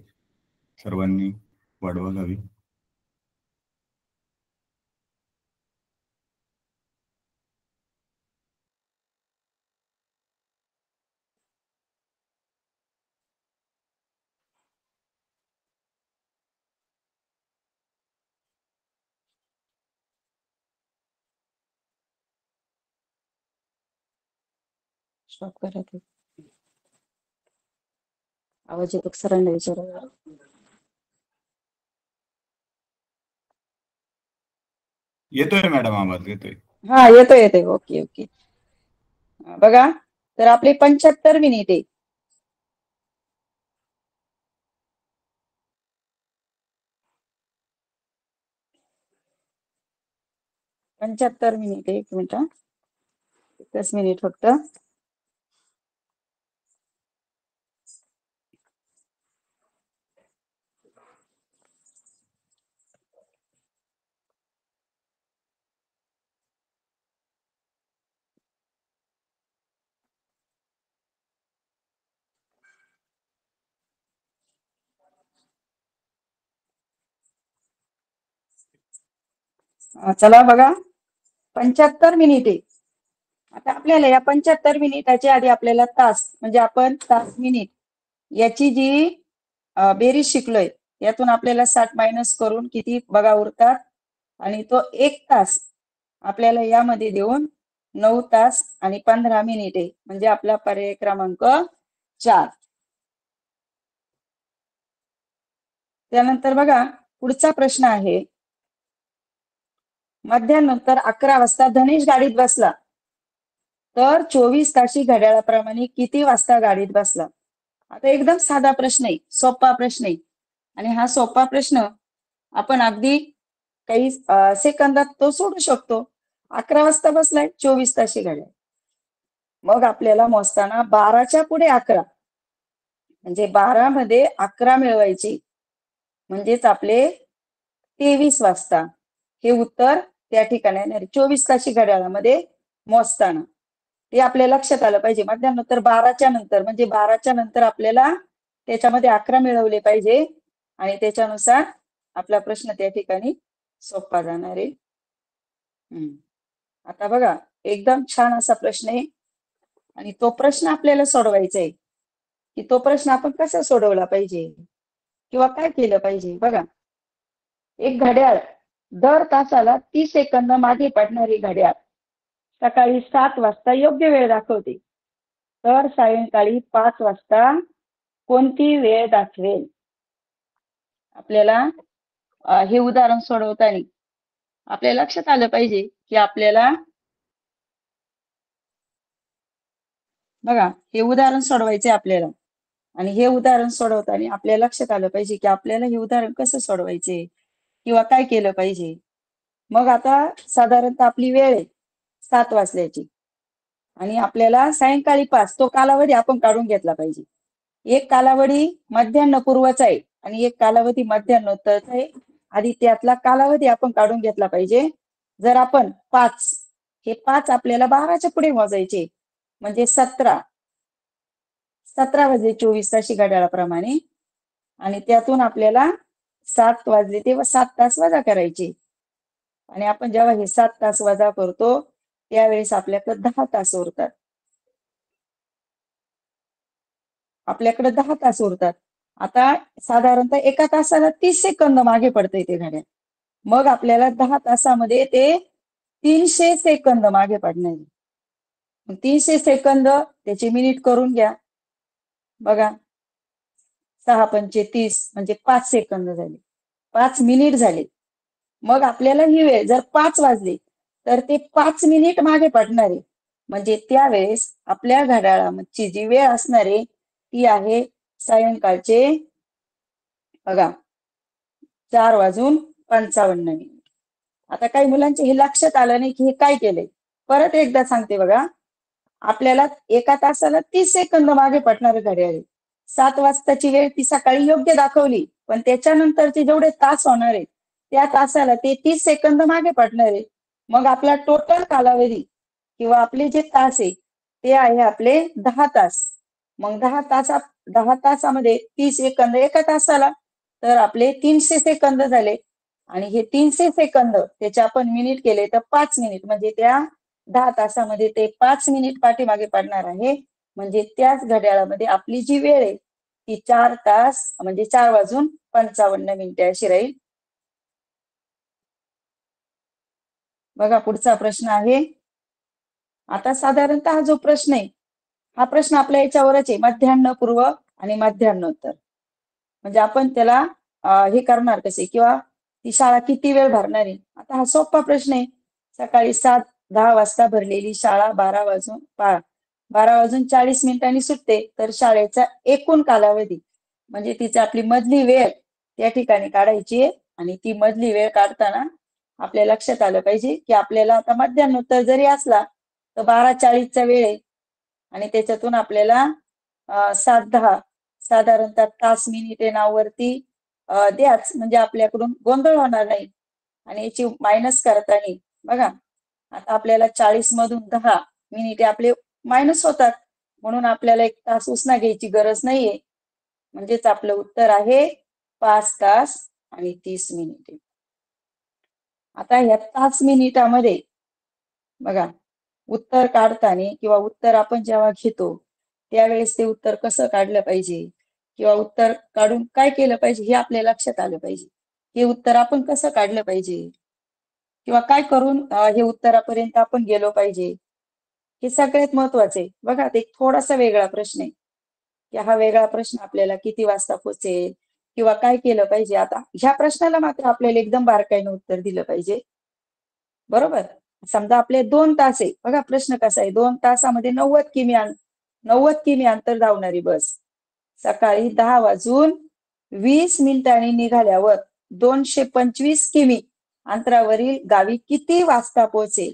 सर्वांनी वाट बघावी. स्टॉप करा ते. आवाज येतो सरांना विचारा. येतोय मॅडम, आवाज येतोय. हा येतोय येतोय. Okay okay. बघा, तर आपले 75 मिनिट आहे. पंच्याहत्तर मिनिट. एक मिनिट, 10 मिनिट फक्त. चला बघा, 75 मिनिट आहे. आता आपल्याला या 75 मिनिटाच्या आधी आपल्याला तास, म्हणजे आपण तास मिनिट याची जी बेरीज शिकलोय, यातून आपल्याला 60 मायनस करून किती बघा उरतात, आणि तो 1 तास आपल्याला यामध्ये देऊन 9 तास आणि 15 मिनिट आहे. म्हणजे आपला पर्याय क्रमांक 4. त्यानंतर बघा, पुढचा प्रश्न आहे, मध्यानंतर 11 वाजता धनेश गाडीत बसला, तर 24 ताशी घड्याळाप्रमाणे किती वाजता गाडीत बसला? आता एकदम साधा प्रश्न आहे, सोपा प्रश्न आहे. आणि हा सोपा प्रश्न आपण अगदी काही सेकंदात तो सोडू शकतो. 11 वाजता बसलाय, 24 ताशी घड्याळ. मग आपल्याला मोजताना 12च्या पुढे 11, म्हणजे 12 मध्ये 11 मिळवायचे, म्हणजेच आपले 23 वाजता. हे उत्तर त्या ठिकाणी येणार. 24 ताशी घड्याळामध्ये मोजताना ते आपल्या लक्षात आलं पाहिजे. मध्यानंतर 12च्या नंतर, म्हणजे 12च्या नंतर आपल्याला त्याच्यामध्ये 11 मिळवले पाहिजे, आणि त्याच्यानुसार आपला प्रश्न त्या ठिकाणी सोपा जाणार आहे. आता बघा, एकदम छान असा प्रश्न आहे, आणि तो प्रश्न आपल्याला सोडवायचा आहे. की तो प्रश्न आपण कसा सोडवला पाहिजे किंवा काय केलं पाहिजे. बघा, एक घड्याळ दर तासाला 30 सेकंद मागे पडणारी घड्याळ सकाळी 7 वाजता योग्य वेळ दाखवते, तर सायंकाळी 5 वाजता कोणती वेळ दाखवेल? आपल्याला हे उदाहरण सोडवताना आपल्या लक्षात आलं पाहिजे की आपल्याला, बघा, हे उदाहरण सोडवायचे आपल्याला, आणि हे उदाहरण सोडवताना आपल्या लक्षात आलं पाहिजे की आपल्याला हे उदाहरण कसं सोडवायचे किंवा काय केलं पाहिजे. मग आता साधारणतः आपली वेळ आहे 7 वाजल्याची, आणि आपल्याला सायंकाळी 5, तो कालावधी आपण काढून घेतला पाहिजे. एक कालावधी मध्यान्हपूर्वचा आहे आणि एक कालावधी मध्यान्होत्तरचा आहे. आधी त्यातला कालावधी आपण काढून घेतला पाहिजे. जर आपण 5, हे 5 आपल्याला 12च्या पुढे मोजायचे, म्हणजे 17 वाजले 24 ताशी घड्याळाप्रमाणे, आणि त्यातून आपल्याला 7 वाजले तेव्हा 7 तास वजा करायचे. आणि आपण जेव्हा हे 7 तास वजा करतो त्यावेळेस आपल्याकडे 10 तास उरतात. आपल्याकडे 10 तास उरतात. आता साधारणतः एका तासाला 30 सेकंद मागे पडते ते घड्याळ. मग आपल्याला 10 तासामध्ये ते 300 सेकंद मागे पडणार. 300 सेकंद त्याचे मिनिट करून घ्या. बघा, 6 पंचे 30, म्हणजे 5 सेकंद झाले, 5 मिनिट झाले. मग आपल्याला ही वेळ जर 5 वाजले तर ते 5 मिनिट मागे पडणार आहे. म्हणजे त्यावेळेस आपल्या घड्याळाची जी वेळ असणार आहे ती आहे सायंकाळचे, बघा, 4:55. आता काही मुलांचे हे लक्षात आलं नाही की हे काय केलंय. परत एकदा सांगते बघा, आपल्याला एका तासाला 30 सेकंद मागे पडणारे घड्याळ, 7 वाजताची वेळ ती सकाळी योग्य दाखवली, पण त्याच्यानंतरचे जेवढे तास होणार आहेत त्या तासाला ते 30 सेकंद मागे पडणार आहे. मग आपला टोटल कालावधी किंवा आपले जे तास आहे ते आहे आपले 10 तास. मग 10 10 तासामध्ये 30 सेकंद एका तासाला, तर आपले 300 सेकंद झाले. आणि हे 300 सेकंद त्याचे आपण मिनिट केले तर 5 मिनिट, म्हणजे त्या 10 तासामध्ये ते 5 मिनिट पाठीमागे पडणार आहे. म्हणजे त्याच घड्याळामध्ये आपली जी वेळ आहे ती 4 तास म्हणजे 4:55 अशी राहील. बघा पुढचा प्रश्न आहे. आता साधारणतः हा जो प्रश्न आहे, हा प्रश्न आपल्या याच्यावरच आहे, मध्यान्ह पूर्व आणि मध्यान्होत्तर. म्हणजे आपण त्याला हे करणार कसे, किंवा ती शाळा किती वेळ भरणार आहे. आता हा सोपा प्रश्न आहे. सकाळी 7:10 वाजता भरलेली शाळा 12:40 सुटते, तर शाळेचा एकूण कालावधी म्हणजे तिची आपली मधली वेळ त्या ठिकाणी काढायची आहे. आणि ती मधली वेळ काढताना आपल्या लक्षात आलं पाहिजे की आपल्याला आता मध्यान्होत्तर जरी असला तर 12:40चा वेळ आहे, आणि त्याच्यातून आपल्याला 7:10 साधारणतः तास मिनिटे नाववरती द्याच, म्हणजे आपल्याकडून गोंधळ होणार नाही. आणि याची मायनस करताना बघा, आता आपल्याला 40 मधून 10 मिनिटे आपले मायनस होतात, म्हणून आपल्याला 1 तास उसना घ्यायची गरज नाहीये. म्हणजेच आपलं उत्तर आहे 5 तास आणि 30 मिनिटे. आता ह्या तास मिनिटामध्ये बघा, उत्तर काढताना किंवा उत्तर आपण जेव्हा घेतो त्यावेळेस ते उत्तर कसं काढलं पाहिजे, किंवा उत्तर काढून काय केलं पाहिजे हे आपल्या लक्षात आलं पाहिजे. हे उत्तर आपण कसं काढलं पाहिजे, किंवा काय करून हे उत्तरापर्यंत आपण गेलो पाहिजे, हे सगळ्यात महत्वाचं आहे. बघा, ते एक थोडासा वेगळा प्रश्न आहे की हा वेगळा प्रश्न आपल्याला किती वाजता पोहोचेल किंवा काय केलं पाहिजे. आता ह्या प्रश्नाला मात्र आपल्याला एकदम बारकाईने उत्तर दिलं पाहिजे. बरोबर. समजा आपले 2 तास आहे. बघा प्रश्न कसा आहे, 2 तासामध्ये 90 किमी अंतर धावणारी बस सकाळी 10:20 निघाल्यावर 225 किमी अंतरावरील गावी किती वाजता पोहोचेल.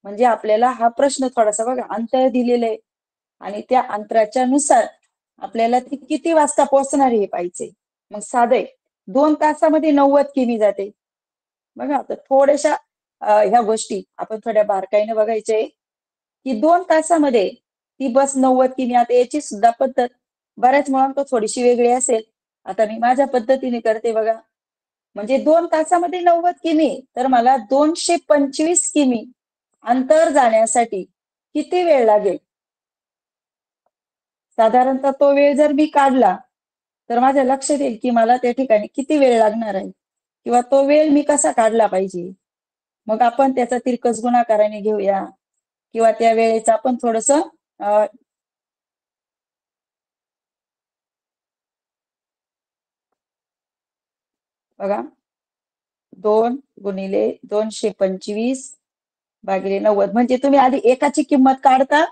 म्हणजे आपल्याला हा प्रश्न थोडासा बघा अंतर दिलेलं आहे, आणि त्या अंतराच्या नुसार आपल्याला ती किती वाजता पोहोचणार हे पाहिजे. मग साधे 2 तासामध्ये 90 किमी जाते. बघा, आता थोड्याशा ह्या गोष्टी आपण थोड्या बारकाईने बघायचे की 2 तासामध्ये ती बस 90 किमी. आता याची सुद्धा पद्धत बऱ्याच मुलांना थोडीशी वेगळी असेल. आता मी माझ्या पद्धतीने करते बघा. म्हणजे 2 तासामध्ये 90 किमी, तर मला 225 किमी अंतर जाण्यासाठी किती वेळ लागेल. साधारणतः तो वेळ जर मी काढला तर माझ्या लक्षात येईल की मला त्या ठिकाणी किती वेळ लागणार आहे, किंवा तो वेळ मी कसा काढला पाहिजे. मग आपण त्याचा तिरकस गुणाकाराने घेऊया, किंवा त्या वेळेचं आपण थोडस बघा, 2 गुणिले 225 भागिले 90, म्हणजे तुम्ही आधी एकाची किंमत काढता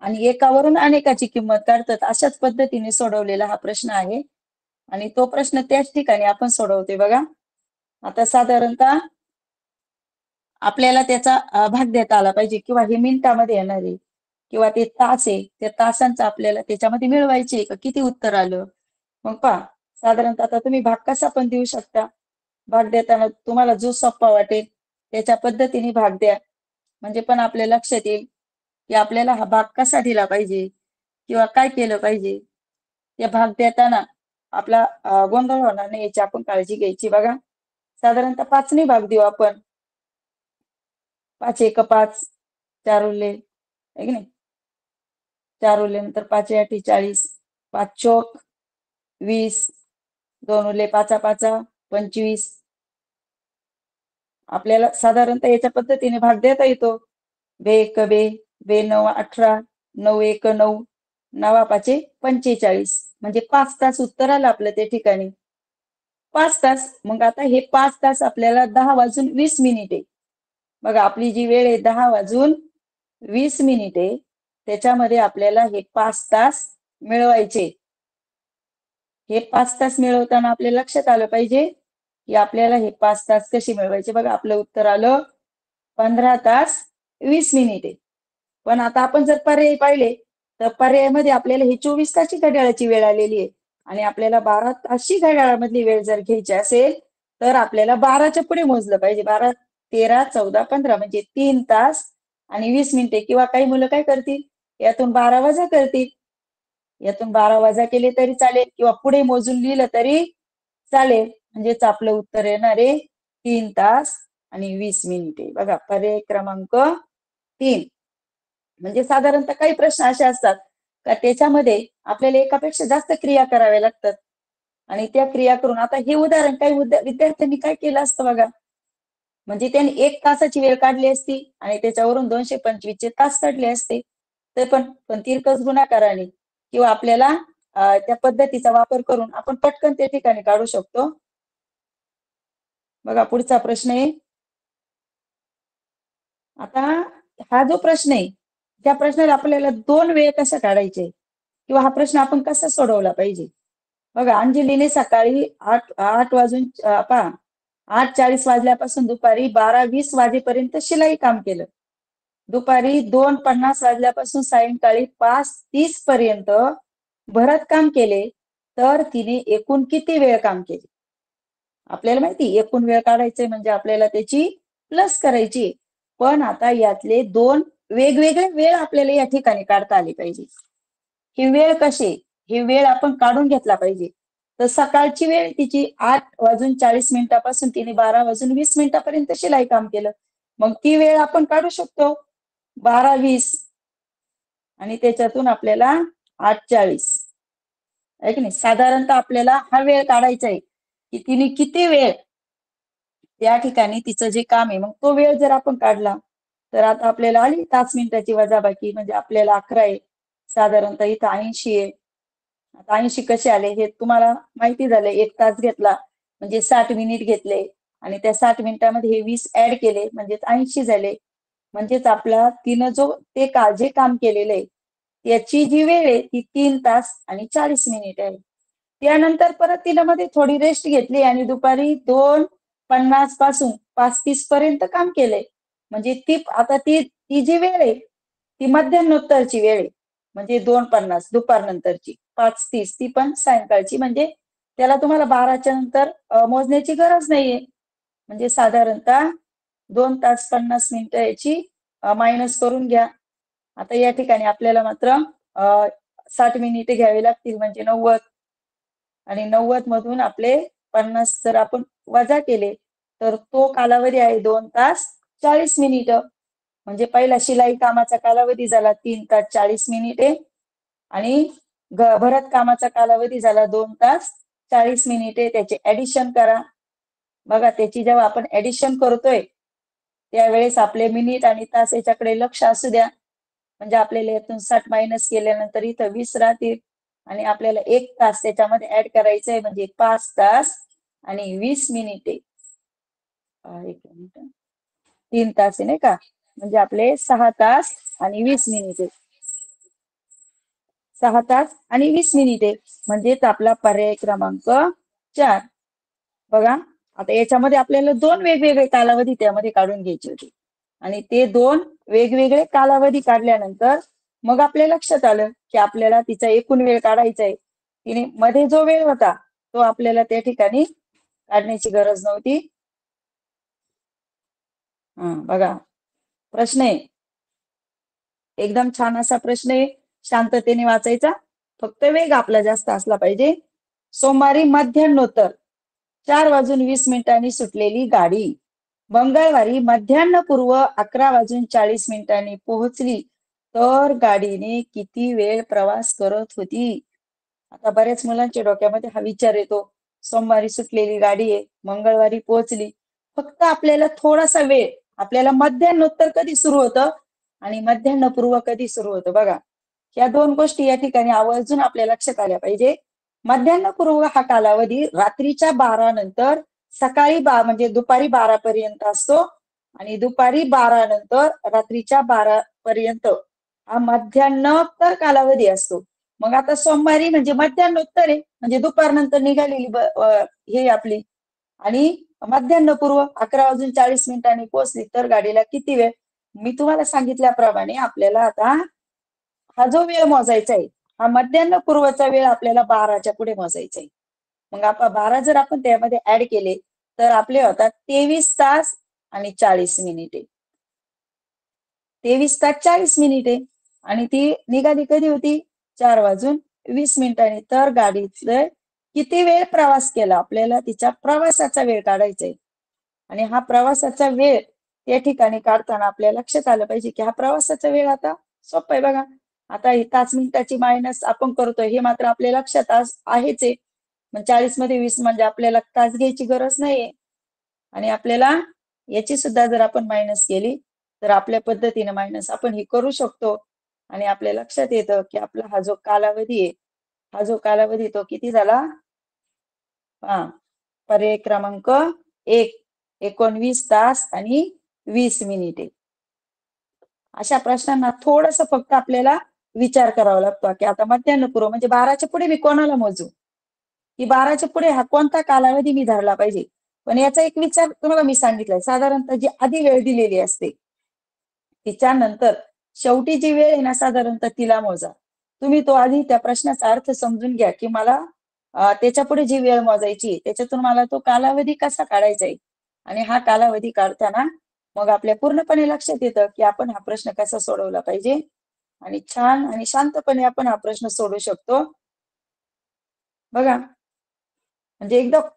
आणि एकावरून अनेकाची किंमत काढतात. अशाच पद्धतीने सोडवलेला हा प्रश्न आहे, आणि तो प्रश्न त्याच ठिकाणी आपण सोडवते बघा. आता साधारणतः आपल्याला त्याचा भाग देता आला पाहिजे, किंवा हे मिनिटामध्ये येणार आहे, किंवा ते तास आहे, त्या तासांचा आपल्याला त्याच्यामध्ये मिळवायचे का किती उत्तर आलं. मग पहा, साधारणतः आता तुम्ही भाग कसा पण देऊ शकता. भाग देताना तुम्हाला जो सोपा वाटेल त्याच्या पद्धतीने भाग द्या, म्हणजे पण आपल्या लक्षात येईल की आपल्याला हा भाग कसा दिला पाहिजे किंवा काय केलं पाहिजे. त्या भाग देताना आपला गोंधळ होणार नाही याची आपण काळजी घ्यायची. बघा, साधारणतः 5 भाग देऊ आपण. 5 एक 5, 4 उरले आहे की नाही. 4 उरले नंतर 5 8 40, 5 चोक 20, 2 उरले 5 5 25. आपल्याला साधारणतः याच्या पद्धतीने भाग देता येतो. 2 एक 2, 2 9 18, 9 एक 9, 9 5 45, म्हणजे 5 तास उत्तर आलं आपलं त्या ठिकाणी. 5 तास. मग आता हे 5 तास आपल्याला 10:20 आहे. बघा, आपली जी वेळ आहे 10:20 आहे, त्याच्यामध्ये आपल्याला हे 5 तास मिळवायचे. हे 5 तास मिळवताना आपल्या लक्षात आलं पाहिजे की आपल्याला हे 5 तास कसे मिळवायचे. बघा, आपलं उत्तर आलं 15 तास 20 मिनिटे. पण आता आपण जर पर्याय पाहिले तर पर्यायामध्ये आपल्याला हे 24 तासची घड्याळाची वेळ आलेली आहे, आणि आपल्याला 12 तासची घड्याळामधली वेळ जर घ्यायची असेल तर आपल्याला 12च्या पुढे मोजलं पाहिजे. 12 13 14 15, म्हणजे 3 तास आणि 20 मिनिटे. किंवा काही मुलं काय करतील, यातून 12 वजा करतील, यातून 12 वजा केले तरी चालेल किंवा पुढे मोजून लिहिलं तरी चालेल. म्हणजेच आपलं उत्तर येणार आहे 3 तास आणि 20 मिनिटे. बघा पर्याय क्रमांक 3. म्हणजे साधारणतः काही प्रश्न असे असतात का त्याच्यामध्ये आपल्याला एकापेक्षा जास्त क्रिया कराव्या लागतात आणि त्या क्रिया करून आता हे उदाहरण काही विद्यार्थ्यांनी काय केलं असतं बघा, म्हणजे त्यांनी 1 तासाची वेळ काढली असती आणि त्याच्यावरून 225 तास काढले असते. तर पण तिरकस गुणाकाराने किंवा आपल्याला त्या पद्धतीचा वापर करून आपण पटकन त्या ठिकाणी काढू शकतो. बघा पुढचा प्रश्न आहे. आता हा जो प्रश्न आहे त्या प्रश्नाला आपल्याला 2 वेळ कशा काढायचे किंवा हा प्रश्न आपण कसा सोडवला पाहिजे. बघा अंजलीने सकाळी 8 वाजून 8:40 वाजल्यापासून दुपारी 12:20 वाजेपर्यंत शिलाई काम केलं. दुपारी 2:50 वाजल्यापासून सायंकाळी 5:30 पर्यंत भरत काम केले. तर तिने एकूण किती वेळ काम केले. आपल्याला माहिती एकूण वेळ काढायचे म्हणजे आपल्याला त्याची प्लस करायची. पण आता यातले 2 वेगवेगळे वेळ आपल्याला या ठिकाणी काढता आले पाहिजे. ही वेळ कशी, ही वेळ आपण काढून घेतला पाहिजे. तर सकाळची वेळ तिची 8:40 तिने 12:20 शिलाई काम केलं. मग ती वेळ आपण काढू शकतो 12:20 आणि त्याच्यातून आपल्याला 8:40 आहे की नाही. साधारणतः आपल्याला हा वेळ काढायचा आहे की तिने किती वेळ त्या ठिकाणी तिचं जे काम आहे मग तो वेळ जर आपण काढला तर आता आपल्याला आली तास मिनिटाची वजाबाकी म्हणजे आपल्याला 11 आहे. साधारणतः इथं 80 आहे. आता 80 कसे आले हे तुम्हाला माहिती झालंय. 1 तास घेतला म्हणजे 60 मिनिट घेतले आणि त्या 60 मिनिटामध्ये हे 20 ऍड केले म्हणजे 80 झाले. म्हणजेच आपला तिनं जे काम केलेलं आहे त्याची जी वेळ आहे ती 3 तास आणि 40 मिनिट आहे. त्यानंतर परत तिनं मध्ये थोडी रेस्ट घेतली आणि दुपारी 2:50 पासून 5:30 पर्यंत काम केलंय. म्हणजे ती जी वेळ आहे ती मध्यान्नोत्तरची वेळ आहे. म्हणजे 2:50 दुपारनंतरची, 5:30 ती पण सायंकाळची. म्हणजे त्याला तुम्हाला 12च्या नंतर मोजण्याची गरज नाहीये. म्हणजे साधारणतः 2 तास 50 मिनिटं याची मायनस करून घ्या. आता या ठिकाणी आपल्याला मात्र 60 मिनिटे घ्यावी लागतील म्हणजे 90 आणि 90 मधून आपले 50 जर आपण वजा केले तर तो कालावधी आहे 2 तास 40 मिनिटं. म्हणजे पहिला शिलाई कामाचा कालावधी झाला 3 तास 40 मिनिटे आणि भरत कामाचा कालावधी झाला 2 तास 40 मिनिटे. त्याचे ऍडिशन करा. बघा त्याची जेव्हा आपण ऍडिशन करतोय त्यावेळेस आपले मिनिट आणि तास याच्याकडे लक्ष असू द्या. म्हणजे आपल्याला यातून 60 मायनस केल्यानंतर इथं 20 राहतील आणि आपल्याला 1 तास त्याच्यामध्ये ऍड करायचंय म्हणजे 5 तास आणि 20 मिनिटे. 3 तास आहे नाही का. म्हणजे आपले 6 तास आणि 20 मिनिटे. 6 तास आणि 20 मिनिटे म्हणजेच आपला पर्याय क्रमांक 4. बघा आता याच्यामध्ये आपल्याला 2 वेगवेगळे कालावधी त्यामध्ये काढून घ्यायचे होते आणि ते 2 वेगवेगळे कालावधी काढल्यानंतर मग आपल्या लक्षात आलं की आपल्याला तिचा एकूण वेळ काढायचा आहे. तिने मध्ये जो वेळ होता तो आपल्याला त्या ठिकाणी काढण्याची गरज नव्हती. बघा प्रश्न आहे एकदम छान असा प्रश्न आहे. शांततेने वाचायचा. फक्त वेग आपला जास्त असला पाहिजे. सोमवारी मध्यान्नोत्तर 4:20 सुटलेली गाडी मंगळवारी मध्यान्हपूर्व 11:40 पोहोचली तर गाडीने किती वेळ प्रवास करत होती. आता बऱ्याच मुलांच्या डोक्यामध्ये हा विचार येतो. सोमवारी सुटलेली गाडी आहे, मंगळवारी पोहोचली. फक्त आपल्याला थोडासा वेळ, आपल्याला मध्यान्होत्तर कधी सुरू होतं आणि मध्यान्हपूर्व कधी सुरू होतं. बघा या 2 गोष्टी या ठिकाणी आवर्जून आपल्या लक्षात आल्या पाहिजे. मध्यान्हपूर्व हा कालावधी रात्रीच्या 12 नंतर सकाळी म्हणजे दुपारी 12 पर्यंत असतो आणि दुपारी 12 नंतर रात्रीच्या 12 पर्यंत हा मध्यान्होत्तर कालावधी असतो. मग आता सोमवारी म्हणजे मध्यान्होत्तर आहे म्हणजे दुपारनंतर निघालेली हे आपली आणि मध्यान्हपूर्व 11:40 पोहोचली तर गाडीला किती वेळ. मी तुम्हाला सांगितल्याप्रमाणे आपल्याला आता हा जो वेळ मोजायचा आहे हा मध्यान्हपूर्वचा वेळ आपल्याला 12च्या पुढे मोजायचा आहे. मग आपण 12 जर आपण त्यामध्ये ऍड केले तर आपले होतात 23 तास आणि 40 मिनिटे. 23 तास 40 मिनिटे आणि ती निघाली कधी होती 4:20 20 मिनिटांनी. तर गाडीतले किती वेळ प्रवास केला, आपल्याला तिच्या प्रवासाचा वेळ काढायचा आहे. आणि हा प्रवासाचा वेळ त्या ठिकाणी काढताना आपल्या लक्षात आलं पाहिजे की हा प्रवासाचा वेळ आता सोपा आहे बघा. आता ही तास मिनिटाची मायनस आपण करतोय हे मात्र आपल्या लक्षात आहेच आहे. मग 40 मध्ये 20 म्हणजे आपल्याला तास घ्यायची गरज नाहीये. आणि आपल्याला याची सुद्धा जर आपण मायनस केली तर आपल्या पद्धतीने मायनस आपण ही करू शकतो. आणि आपल्या लक्षात येतं की आपला हा जो कालावधी आहे, हा जो कालावधी तो किती झाला? पर्याय क्रमांक 1, 19 तास आणि 20 मिनिटे. अशा प्रश्नांना थोडस फक्त आपल्याला विचार करावा लागतो की आता मध्यान्हपूर्व म्हणजे 12च्या पुढे मी कोणाला मोजू, की 12च्या पुढे हा कोणता कालावधी मी धरला पाहिजे. पण याचा एक विचार तुम्हाला मी सांगितलाय, साधारणतः जी आधी वेळ दिलेली असते तिच्यानंतर शेवटी जी वेळ आहे ना साधारणतः तिला मोजा. तुम्ही तो आधी त्या प्रश्नाचा अर्थ समजून घ्या की मला त्याच्या पुढे जी वेळ मोजायची त्याच्यातून मला तो कालावधी कसा काढायचा आहे. आणि हा कालावधी काढताना मग आपल्या पूर्णपणे लक्षात येतं की आपण हा प्रश्न कसा सोडवला पाहिजे. आणि छान आणि शांतपणे आपण हा प्रश्न सोडवू शकतो बघा. म्हणजे एकदम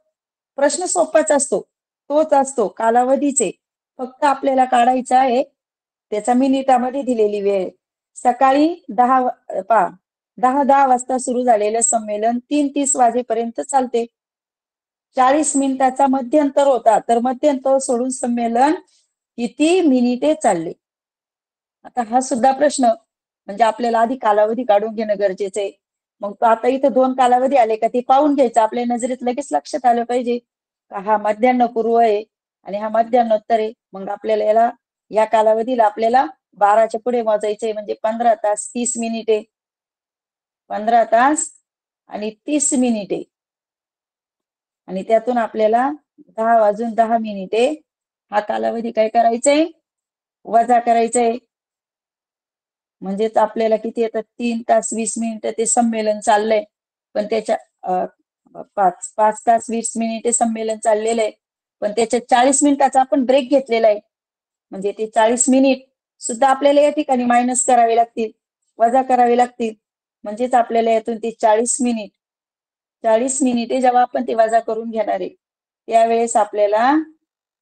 प्रश्न सोपाच असतो, तोच असतो कालावधीचे. फक्त आपल्याला काढायचा आहे त्याचा मिनिटामध्ये दिलेली वेळ. सकाळी 10 वाजता सुरू झालेलं संमेलन 3:30 वाजेपर्यंत चालते. 40 मिनिटाचा मध्यंतर होता, तर मध्यंतर सोडून संमेलन किती मिनिटे चालले. आता हा सुद्धा प्रश्न म्हणजे आपल्याला आधी कालावधी काढून घेणं गरजेचं आहे. मग तो आता इथं 2 कालावधी आले का ते पाहून घ्यायचं. आपल्या नजरेत लगेच लक्षात आलं पाहिजे का हा मध्यान्हपूर्व आहे आणि हा मध्यान्होत्तर आहे. मग आपल्याला या कालावधीला आपल्याला 12च्या पुढे मोजायचे म्हणजे 15 तास 30 मिनिटे. 15 तास आणि 30 मिनिटे. आणि त्यातून आपल्याला 10 वाजून 10 मिनिटे हा कालावधी काय करायचंय? वजा करायचंय. म्हणजेच आपल्याला किती येतात? 3 तास 20 मिनिटं ते संमेलन चाललंय. पण त्याच्या 5 तास 20 मिनिटे संमेलन चाललेलं आहे. पण त्याच्या 40 मिनिटाचा आपण ब्रेक घेतलेला आहे. म्हणजे ते 40 मिनिट सुद्धा आपल्याला या ठिकाणी मायनस करावे लागतील, वजा करावे लागतील. म्हणजेच आपल्याला यातून ते 40 मिनिटे जेव्हा आपण ते वजा करून घेणार आहे त्यावेळेस आपल्याला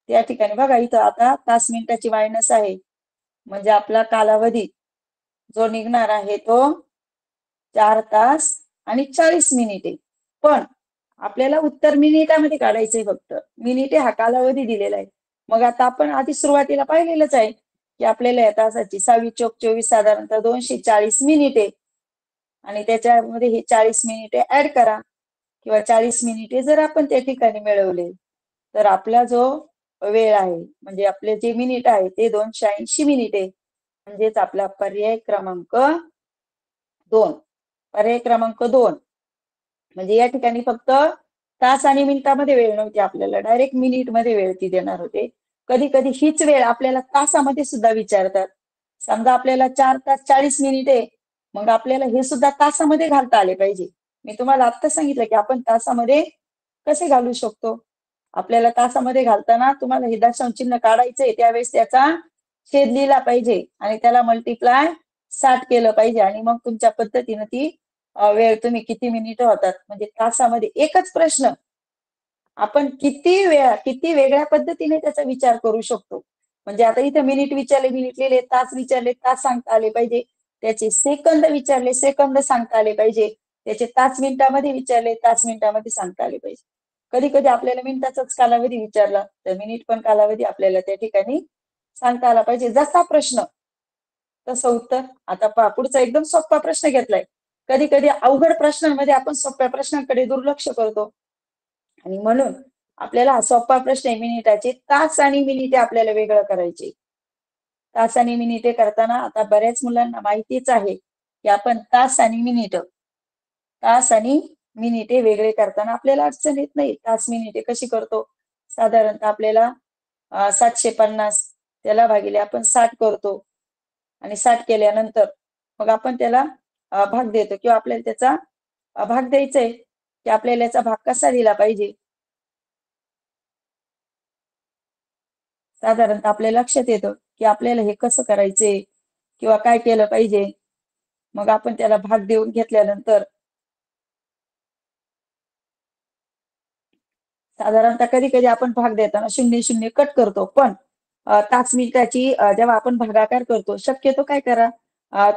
त्या ठिकाणी बघा इथं आता तास मिनिटाची मायनस आहे. म्हणजे आपला कालावधी जो निघणार आहे तो 4 तास आणि 40 मिनिटे. पण आपल्याला उत्तर मिनिटामध्ये काढायचंय फक्त. मिनिटे हा कालावधी दिलेला आहे. मग आता आपण आधी सुरुवातीला पाहिलेलंच आहे की आपल्याला या तासाची 6 चोक 24 साधारणतः 240 मिनिटे. आणि त्याच्यामध्ये हे 40 मिनिटे ऍड करा किंवा 40 मिनिटे जर आपण त्या ठिकाणी मिळवले तर आपला जो वेळ आहे म्हणजे आपले जे मिनिट आहे ते 280 मिनिटे. म्हणजेच आपला पर्याय क्रमांक 2. पर्याय क्रमांक 2 म्हणजे या ठिकाणी फक्त तास आणि मिनिटामध्ये वेळ नव्हती, आपल्याला डायरेक्ट मिनिट मध्ये वेळ ती देणार होते. कधी कधी हीच वेळ आपल्याला तासामध्ये सुद्धा विचारतात. समजा आपल्याला 4 तास 40 मिनिटे, मग आपल्याला हे सुद्धा तासामध्ये घालता आले पाहिजे. मी तुम्हाला आता सांगितलं की आपण तासामध्ये कसे घालू शकतो. आपल्याला तासामध्ये घालताना तुम्हाला हे दशांश चिन्ह काढायचंय त्यावेळेस त्याचा छेद लिहिला पाहिजे आणि त्याला मल्टिप्लाय 60 केलं पाहिजे. आणि मग तुमच्या पद्धतीने ती वेळ तुम्ही किती मिनिटं होतात म्हणजे तासामध्ये. एकच प्रश्न आपण किती वेगळ्या पद्धतीने त्याचा विचार करू शकतो. म्हणजे आता इथं मिनिट विचारले, मिनिट लिहिले, तास विचारले, तास सांगता आले पाहिजे. त्याचे सेकंद विचारले, सेकंद सांगता आले पाहिजे. त्याचे तास मिनिटामध्ये विचारले, तास मिनिटामध्ये सांगता आले पाहिजे. कधी कधी आपल्याला मिनिटाचाच कालावधी विचारला तर मिनिट पण कालावधी आपल्याला त्या ठिकाणी सांगता आला पाहिजे. जसा प्रश्न तसं उत्तर. आता पुढचा एकदम सोपा प्रश्न घेतलाय. कधी कधी अवघड प्रश्नांमध्ये आपण सोप्या प्रश्नांकडे दुर्लक्ष करतो आणि म्हणून आपल्याला हा सोपा प्रश्न आहे मिनिटाचे. तास आणि मिनिटे आपल्याला वेगळं करायचे. तास आणि मिनिटे करताना आता बऱ्याच मुलांना माहितीच आहे की आपण तास आणि मिनिटे वेगळे करताना आपल्याला अडचण येत नाही. तास मिनिटे कशी करतो? साधारणतः आपल्याला 750 त्याला भागिले आपण 60 करतो आणि 60 केल्यानंतर मग आपण त्याला भाग देतो किंवा आपल्याला त्याचा भाग द्यायचाय की आपल्याला याचा भाग कसा दिला पाहिजे. साधारणतः आपल्या लक्षात येतं की आपल्याला हे कसं करायचंय किंवा काय केलं पाहिजे. मग आपण त्याला भाग देऊन घेतल्यानंतर साधारणतः कधी कधी आपण भाग देताना 0 कट करतो, पण तास मिनिटाची जेव्हा आपण भागाकार करतो शक्यतो काय करा,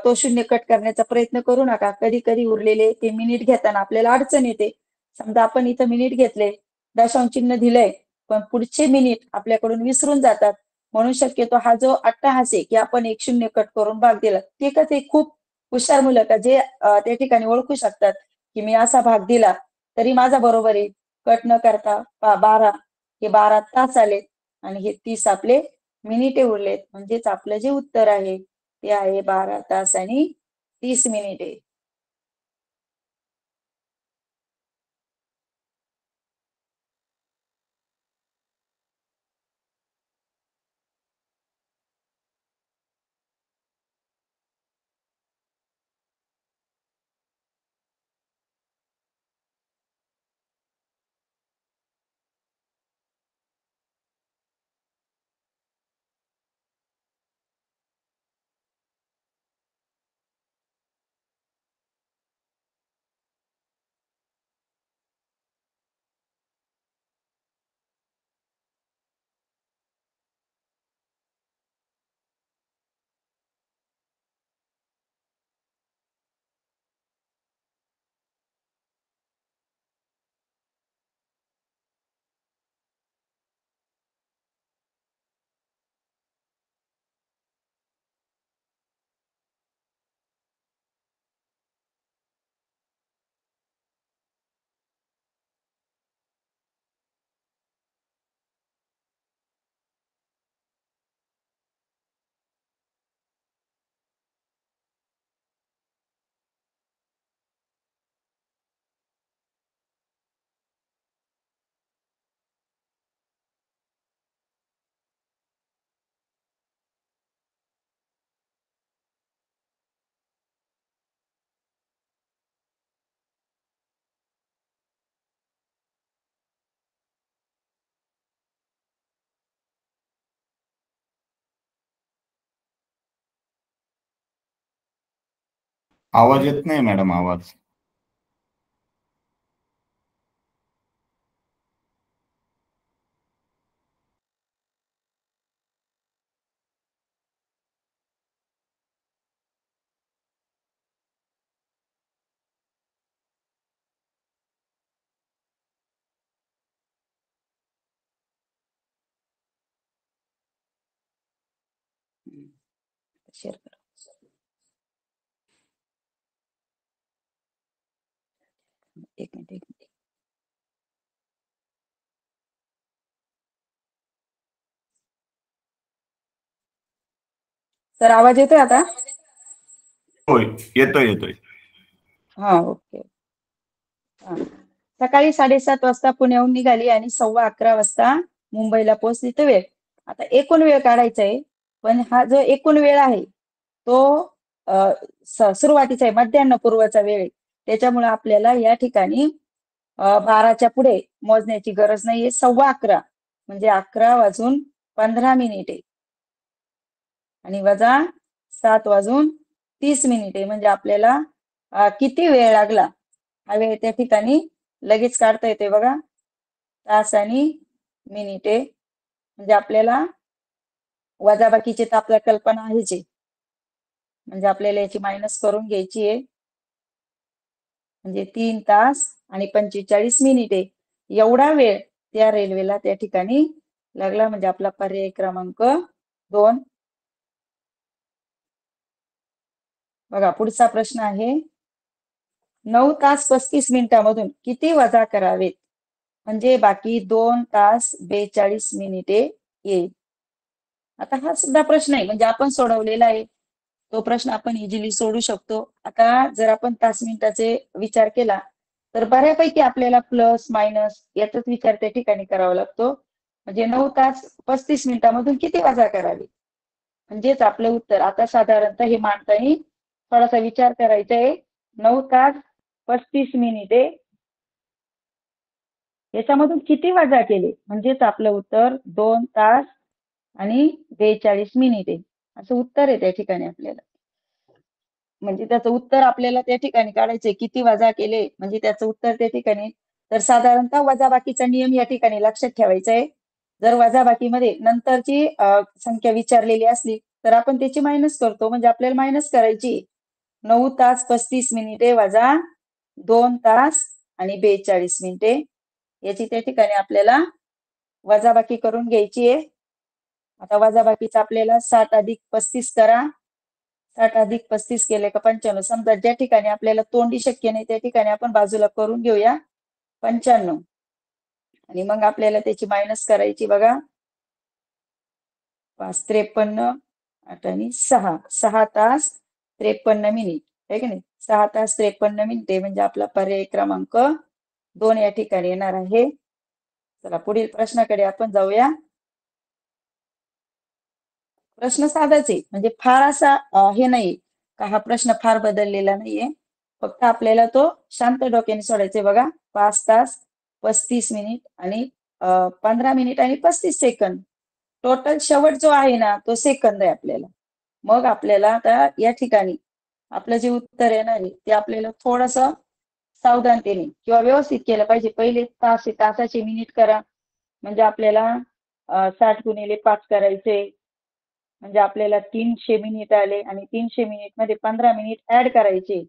तो 0 कट करण्याचा प्रयत्न करू नका. कधी कधी उरलेले ते मिनिट घेताना आपल्याला अडचण येते. समजा आपण इथं मिनिट घेतले, दशांश चिन्ह दिलंय, पण पुढचे मिनिट आपल्याकडून विसरून जातात. म्हणून शक्यतो हा जो अट्टहास आहे की आपण 1 0 कट करून भाग दिला, ते कसं खूप हुशार मुलं का जे त्या ठिकाणी ओळखू शकतात की मी असा भाग दिला तरी माझा बरोबर आहे, कट न करता 12 हे 12 तास आले आणि हे 30 आपले मिनिटे उरलेत. म्हणजेच आपलं जे उत्तर आहे ते आहे 12 तास आणि 30 मिनिटे. आवाज येत नाही मॅडम, आवाज. शेअर करा. एक मिनिट. सर आवाज येतोय आता? होय, येतोय येतोय. हा, ओके. सकाळी 7:30 वाजता पुण्याहून निघाली आणि 11:15 वाजता मुंबईला पोहोचली. तर वेळ, आता एकूण वेळ काढायचा आहे, पण हा जो एकूण वेळ आहे तो सुरुवातीचा आहे, मध्यान्ह पूर्वचा वेळ आहे. त्याच्यामुळे आपल्याला या ठिकाणी 12च्या पुढे मोजण्याची गरज नाहीये. 11:15 म्हणजे 11:15 आणि वजा 7:30 म्हणजे आपल्याला किती वेळ लागला हा वेळ त्या ठिकाणी लगेच काढता येते बघा. तास आणि मिनिटे म्हणजे आपल्याला वजाबाकीची तर आपल्या कल्पना आहेच आहे, म्हणजे आपल्याला याची मायनस करून घ्यायची आहे. म्हणजे 3 तास आणि 45 मिनिटे एवढा वेळ त्या रेल्वेला त्या ठिकाणी लागला. म्हणजे आपला पर्याय क्रमांक 2. बघा पुढचा प्रश्न आहे, 9 तास 35 मिनिटांमधून किती वजा करावेत म्हणजे बाकी 2 तास 42 मिनिटे येईल. आता हा सुद्धा प्रश्न आहे, म्हणजे आपण सोडवलेला आहे, तो प्रश्न आपण इझिली सोडू शकतो. आता जर आपण तास मिनिटाचे विचार केला तर बऱ्यापैकी आपल्याला प्लस मायनस याचाच विचार त्या ठिकाणी करावा लागतो. म्हणजे 9 तास 35 मिनिटांमधून किती वजा करावे म्हणजेच आपलं उत्तर. आता साधारणतः हे मांडताना थोडासा विचार करायचा आहे. 9 तास 35 मिनिटे याच्यामधून किती वजा केले म्हणजेच आपलं उत्तर 2 तास आणि 42 मिनिटे असं उत्तर आहे त्या ठिकाणी आपल्याला. म्हणजे त्याचं उत्तर आपल्याला त्या ठिकाणी काढायचंय, किती वजा केले म्हणजे त्याचं उत्तर त्या ठिकाणी. तर साधारणतः वजाबाकीचा नियम या ठिकाणी लक्षात ठेवायचा आहे. जर वजाबाकीमध्ये नंतरची संख्या विचारलेली असली तर आपण त्याची मायनस करतो, म्हणजे आपल्याला मायनस करायची 9 तास 35 मिनिटे वजा 2 तास आणि 42 मिनिटे याची त्या ठिकाणी आपल्याला वजाबाकी करून घ्यायची आहे. आता वजाबाकीचा आपल्याला 60 अधिक 35 करा. 60 अधिक 35 केले का 95. समजा ज्या ठिकाणी आपल्याला तोंडी शक्य नाही त्या ठिकाणी आपण बाजूला करून घेऊया 95 आणि मग आपल्याला त्याची मायनस करायची बघा. 5 53 8 आणि 6 तास 53 मिनिट आहे की नाही. 6 तास 53 मिनिटे म्हणजे आपला पर्याय क्रमांक 2 या ठिकाणी येणार आहे. चला पुढील प्रश्नाकडे आपण जाऊया. प्रश्न साधाच आहे, म्हणजे फार असा हे नाही का हा प्रश्न फार बदललेला नाहीये. फक्त आपल्याला तो शांत डोक्याने सोडायचे बघा. 5 तास 35 मिनिट आणि 15 मिनिट आणि 35 सेकंद. टोटल शेवट जो आहे ना तो सेकंद आहे आपल्याला. मग आपल्याला आता या ठिकाणी आपलं जे उत्तर येणार आहे ते आपल्याला थोडस सावधानतेने किंवा व्यवस्थित केलं पाहिजे. पहिले तासाचे मिनिट करा, म्हणजे आपल्याला 60 गुणिले 5 करायचे, म्हणजे आपल्याला 300 मिनिट आले आणि 300 मिनिट मध्ये 15 मिनिट ऍड करायचे,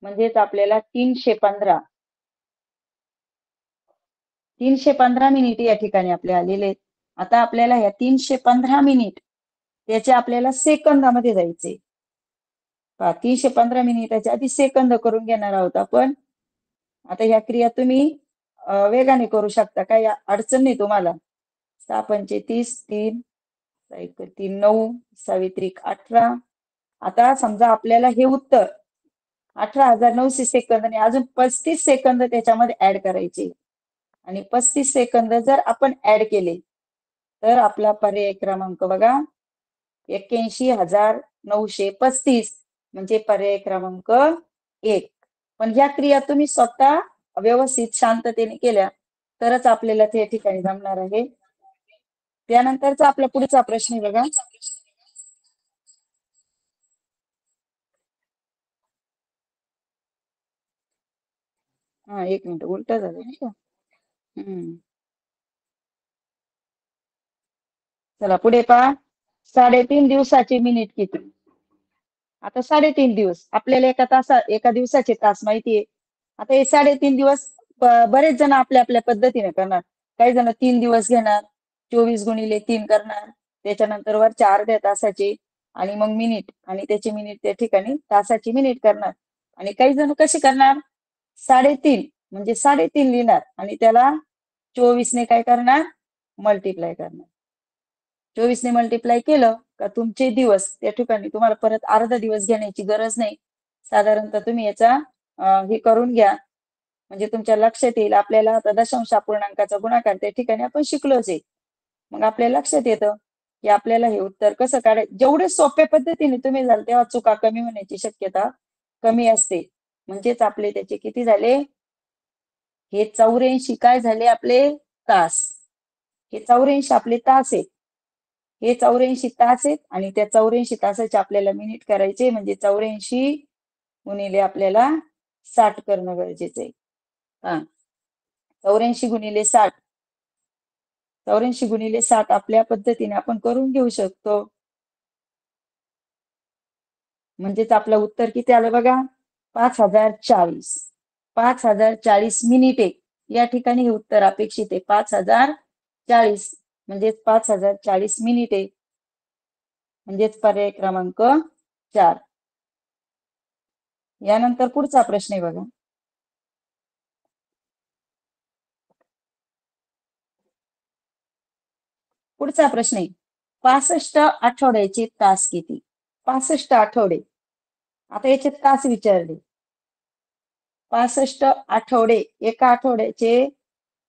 म्हणजेच आपल्याला 315 मिनिट या ठिकाणी आपले आलेले आहेत. आता आपल्याला ह्या 315 मिनिट त्याचे आपल्याला सेकंदामध्ये जायचे. 315 मिनिटाच्या आधी सेकंद करून घेणार आहोत आपण. आता ह्या क्रिया तुम्ही वेगाने करू शकता, काही अडचण नाही तुम्हाला. 6 पंचे 30, 3 3 9 सावित्रिक 18. आता समजा आपल्याला हे उत्तर 18,900 सेकंद आणि अजून 35 सेकंद त्याच्यामध्ये ऍड करायचे आणि 35 सेकंद जर आपण ऍड केले तर आपला पर्याय क्रमांक बघा 81,935 म्हणजे पर्याय क्रमांक 1. पण ह्या क्रिया तुम्ही स्वतः व्यवस्थित शांततेने केल्या तरच आपल्याला त्या ठिकाणी जमणार आहे. त्यानंतरचा आपला पुढचा प्रश्न आहे बघा. हा 1 मिनिट उलट झालं नाही का. चला पुढे पहा. 3.5 दिवसाचे मिनिट किती. आता 3.5 दिवस आपल्याला एका दिवसाचे तास माहितीये. आता हे 3.5 दिवस बरेच जण आपल्या आपल्या पद्धतीने करणार. काही जण 3 दिवस घेणार, 24 गुणिले 3 करणार, त्याच्यानंतर वरच्या अर्ध्या तासाचे आणि मग मिनिट आणि त्याचे मिनिट त्या ठिकाणी तासाची मिनिट करणार. आणि काही जण कसे करणार 3.5 म्हणजे 3.5 लिहिणार आणि त्याला 24 ने काय करणार मल्टिप्लाय करणार. 24 ने मल्टिप्लाय केलं का तुमचे दिवस त्या ठिकाणी तुम्हाला परत अर्धा दिवस घेण्याची गरज नाही. साधारणतः तुम्ही याचा हे करून घ्या, म्हणजे तुमच्या लक्षात येईल. आपल्याला आता दशांश अपूर्णांकाचा गुणाकार त्या ठिकाणी आपण शिकलोच आहे. मग आपल्या लक्षात येतं की आपल्याला हे उत्तर कसं काढायचं. जेवढे सोप्या पद्धतीने तुम्ही जाल तेव्हा चुका कमी होण्याची शक्यता कमी असते. म्हणजेच आपले त्याचे किती झाले, हे 84 काय झाले आपले तास. हे 84 आपले तास आहेत. हे 84 तास आहेत आणि त्या 84 तासाचे आपल्याला मिनिट करायचे, म्हणजे 84 गुणिले आपल्याला 60 करणं गरजेचं आहे. 84 गुणिले 60, 84 गुणिले 60 आपल्या पद्धतीने आपण करून घेऊ शकतो. म्हणजेच आपलं उत्तर किती आलं बघा 5040. 5040 मिनिटे या ठिकाणी हे उत्तर अपेक्षित आहे. 5040 म्हणजेच 5040 मिनिटे म्हणजेच पर्याय क्रमांक 4. यानंतर पुढचा प्रश्न आहे बघा. पुढचा प्रश्न आहे 65 आठवड्याचे तास किती. 65 आठवडे. आता याचे तास विचारले. 65 आठवडे एका आठवड्याचे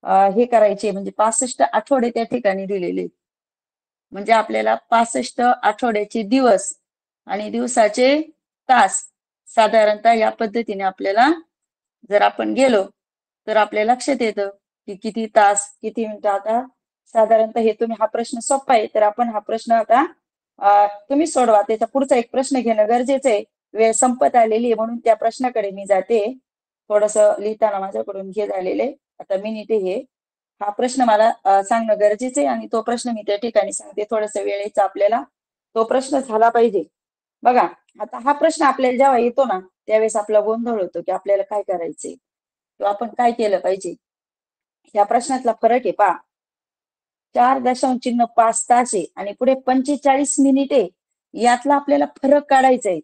हे करायचे, म्हणजे 65 आठवडे त्या ठिकाणी दिलेले, म्हणजे आपल्याला 65 आठवड्याचे दिवस आणि दिवसाचे तास साधारणतः या पद्धतीने आपल्याला जर आपण गेलो तर आपल्या लक्षात येतं की किती तास किती मिनिटं. आता साधारणतः हे तुम्ही हा प्रश्न सोपा आहे तर आपण हा प्रश्न आता तुम्ही सोडवा. त्याचा पुढचा एक प्रश्न घेणं गरजेचं आहे. वेळ संपत आलेली आहे म्हणून त्या प्रश्नाकडे मी जाते. थोडस लिहिताना माझ्याकडून हे झालेले. आता मिनिटे हे हा प्रश्न मला सांगणं गरजेचं आहे आणि तो प्रश्न मी त्या ठिकाणी सांगते. थोडस वेळेचा आपल्याला तो प्रश्न झाला पाहिजे. बघा, आता हा प्रश्न आपल्याला जेव्हा येतो ना त्यावेळेस आपला गोंधळ होतो की आपल्याला काय करायचंय किंवा आपण काय केलं पाहिजे. या प्रश्नातला फरक आहे पहा, 4.5 तास आहे आणि पुढे 45 मिनिटे, यातला आपल्याला फरक काढायचा आहे.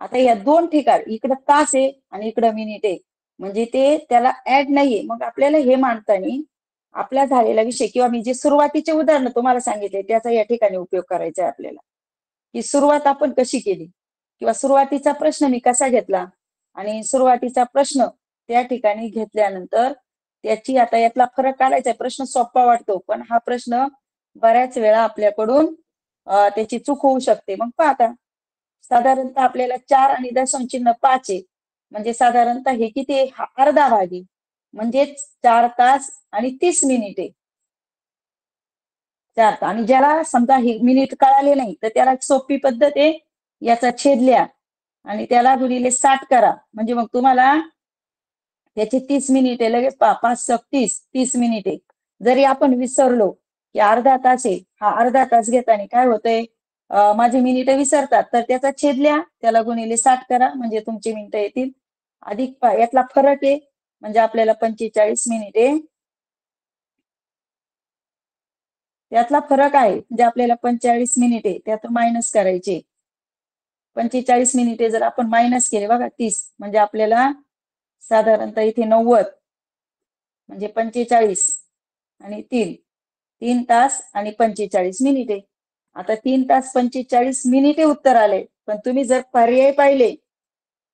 आता या दोन ठिकाणी इकडं तास आहे आणि इकडं मिनिट आहे, म्हणजे ते त्याला ऍड नाहीये. मग आपल्याला हे मांडताना आपला झालेला विषय किंवा मी जे सुरुवातीचे उदाहरण तुम्हाला सांगितले त्याचा या ठिकाणी उपयोग करायचा आहे आपल्याला, की सुरुवात आपण कशी केली किंवा सुरुवातीचा प्रश्न मी कसा घेतला आणि सुरुवातीचा प्रश्न त्या ठिकाणी घेतल्यानंतर त्याची आता यातला फरक काढायचा आहे. प्रश्न सोपा वाटतो पण हा प्रश्न बऱ्याच वेळा आपल्याकडून त्याची चूक होऊ शकते. मग पहा आता साधारणतः आपल्याला 4 आणि दशांश चिन्ह 5 आहे, म्हणजे साधारणतः हे किती आहे, हा अर्धा भाग आहे, म्हणजेच 4 तास आणि 30 मिनिटे. 4 आणि ज्याला समजा हे मिनिट कळाले नाही तर त्याला सोपी पद्धत आहे, याचा छेद लिहा आणि त्याला गुणिले 60 करा, म्हणजे मग तुम्हाला त्याचे 30 मिनिटे लगेच 5 + 30 मिनिटे. जरी आपण विसरलो की अर्धा तास आहे, हा अर्धा तास घेताना काय होतंय, माझे मिनिटं विसरतात तर त्याचा छेद लिहा, त्याला गुणिले 60 करा म्हणजे तुमची मिनिटं येतील. अधिक यातला फरक आहे म्हणजे आपल्याला 45 मिनिटे, त्यातला फरक आहे म्हणजे आपल्याला 45 मिनिटे त्यातून मायनस करायचे. 45 मिनिटे जर आपण मायनस केले बघा 30, म्हणजे आपल्याला साधारणतः इथे 90 म्हणजे 45 आणि 3 तास आणि 45 मिनिटे. आता 3 तास 45 मिनिटे उत्तर आले, पण तुम्ही जर पर्याय पाहिले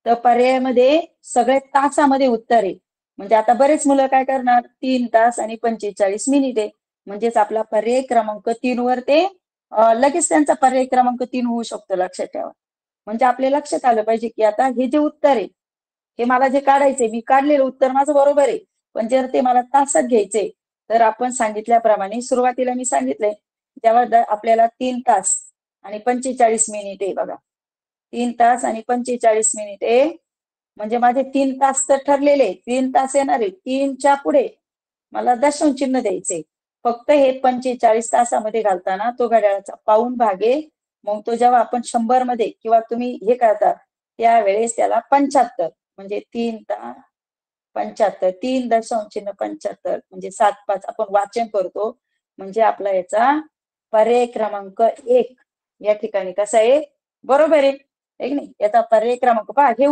तर पर्यायामध्ये सगळे तासामध्ये उत्तर आहे. म्हणजे आता बरेच मुलं काय करणार, 3 तास आणि 45 मिनिटे, म्हणजेच आपला पर्याय क्रमांक 3 वर ते लगेच त्यांचा पर्याय क्रमांक 3 होऊ शकतो. लक्षात ठेवा. म्हणजे आपल्या लक्षात आलं पाहिजे की आता हे जे उत्तर आहे हे मला जे काढायचे, मी काढलेलं उत्तर माझं बरोबर आहे, पण जर ते मला तासात घ्यायचे तर आपण सांगितल्याप्रमाणे सुरुवातीला मी सांगितलंय जेव्हा आपल्याला 3 तास आणि 45 मिनिटे, बघा 3 तास आणि 45 मिनिटे म्हणजे माझे 3 तास तर ठरलेले, 3 तास येणार आहे, 3च्या पुढे मला दशांश चिन्ह द्यायचे. फक्त हे 45 तासामध्ये घालताना तो घड्याळाचा पाऊण भाग आहे, मग तो जेव्हा आपण 100 मध्ये किंवा तुम्ही हे करता त्यावेळेस त्याला 75 म्हणजे 3 तास 75, 3.75 म्हणजे 7-5 आपण वाचन करतो, म्हणजे आपला याचा पर्याय क्रमांक 1 या ठिकाणी कसा आहे, बरोबर आहे की नाही. याचा पर्याय क्रमांक पहा, हे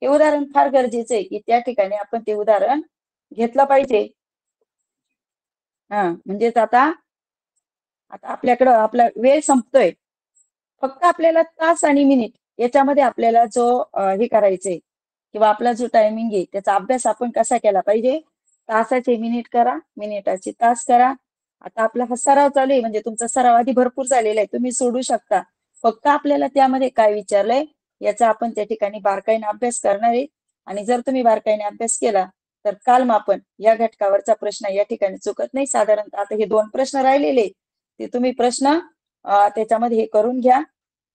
उदाहरण फार गरजेचं आहे की त्या ठिकाणी आपण ते उदाहरण घेतलं पाहिजे. म्हणजेच आता आपल्याकडं आपला वेळ संपतोय, फक्त आपल्याला तास आणि मिनिट याच्यामध्ये आपल्याला जो हे करायचंय किंवा आपला जो टायमिंग आहे त्याचा अभ्यास आपण कसा केला पाहिजे. तासाचे मिनिट करा, मिनिटाचे तास करा. आता आपला हा सराव चालू आहे, म्हणजे तुमचा सराव आधी भरपूर झालेला आहे, तुम्ही सोडू शकता. फक्त आपल्याला त्यामध्ये काय विचारलंय याचा आपण त्या ठिकाणी बारकाईने अभ्यास करणार आहे. आणि जर तुम्ही बारकाईने अभ्यास केला तर कालमापन या घटकावरचा प्रश्न या ठिकाणी चुकत नाही. साधारणतः आता हे 2 प्रश्न राहिलेले ते तुम्ही प्रश्न त्याच्यामध्ये हे करून घ्या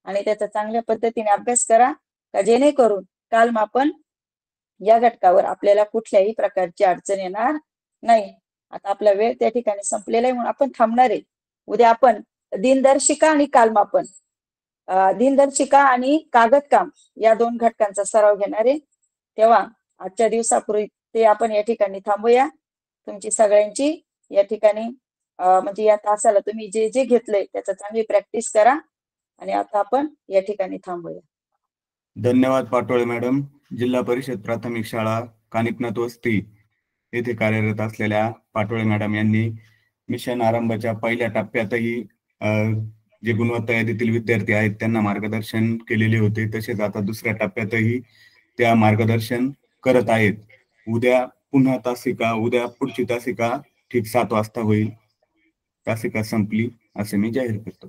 आणि त्याचा चांगल्या पद्धतीने अभ्यास करा, का जेणेकरून कालमापन या घटकावर आपल्याला कुठल्याही प्रकारची अडचण येणार नाही. आता आपला वेळ त्या ठिकाणी संपलेला आहे म्हणून आपण थांबणार आहे. उद्या आपण दिनदर्शिका आणि कालमापन, दिनदर्शिका आणि कागदकाम या 2 घटकांचा सराव घेणार आहे. तेव्हा आजच्या दिवसापूर्वी ते आपण या ठिकाणी थांबूया. तुमची सगळ्यांची या ठिकाणी म्हणजे या तासाला तुम्ही जे जे घेतलंय त्याचा चांगली प्रॅक्टिस करा आणि आता आपण या ठिकाणी थांबूया. धन्यवाद पाटोळे मॅडम. जिल्हा परिषद प्राथमिक शाळा कानिकनाथ वस्ती येथे कार्यरत असलेल्या पाटोळे मॅडम यांनी मिशन आरंभच्या पहिल्या टप्प्यातही जे गुणवत्ता यादीतील विद्यार्थी आहेत त्यांना मार्गदर्शन केलेले होते, तसेच आता दुसऱ्या टप्प्यातही त्या मार्गदर्शन करत आहेत. उद्या पुन्हा तासिका, उद्या पुढची तासिका ठीक 7 वाजता होईल. तासिका संपली असे मी जाहीर करतो.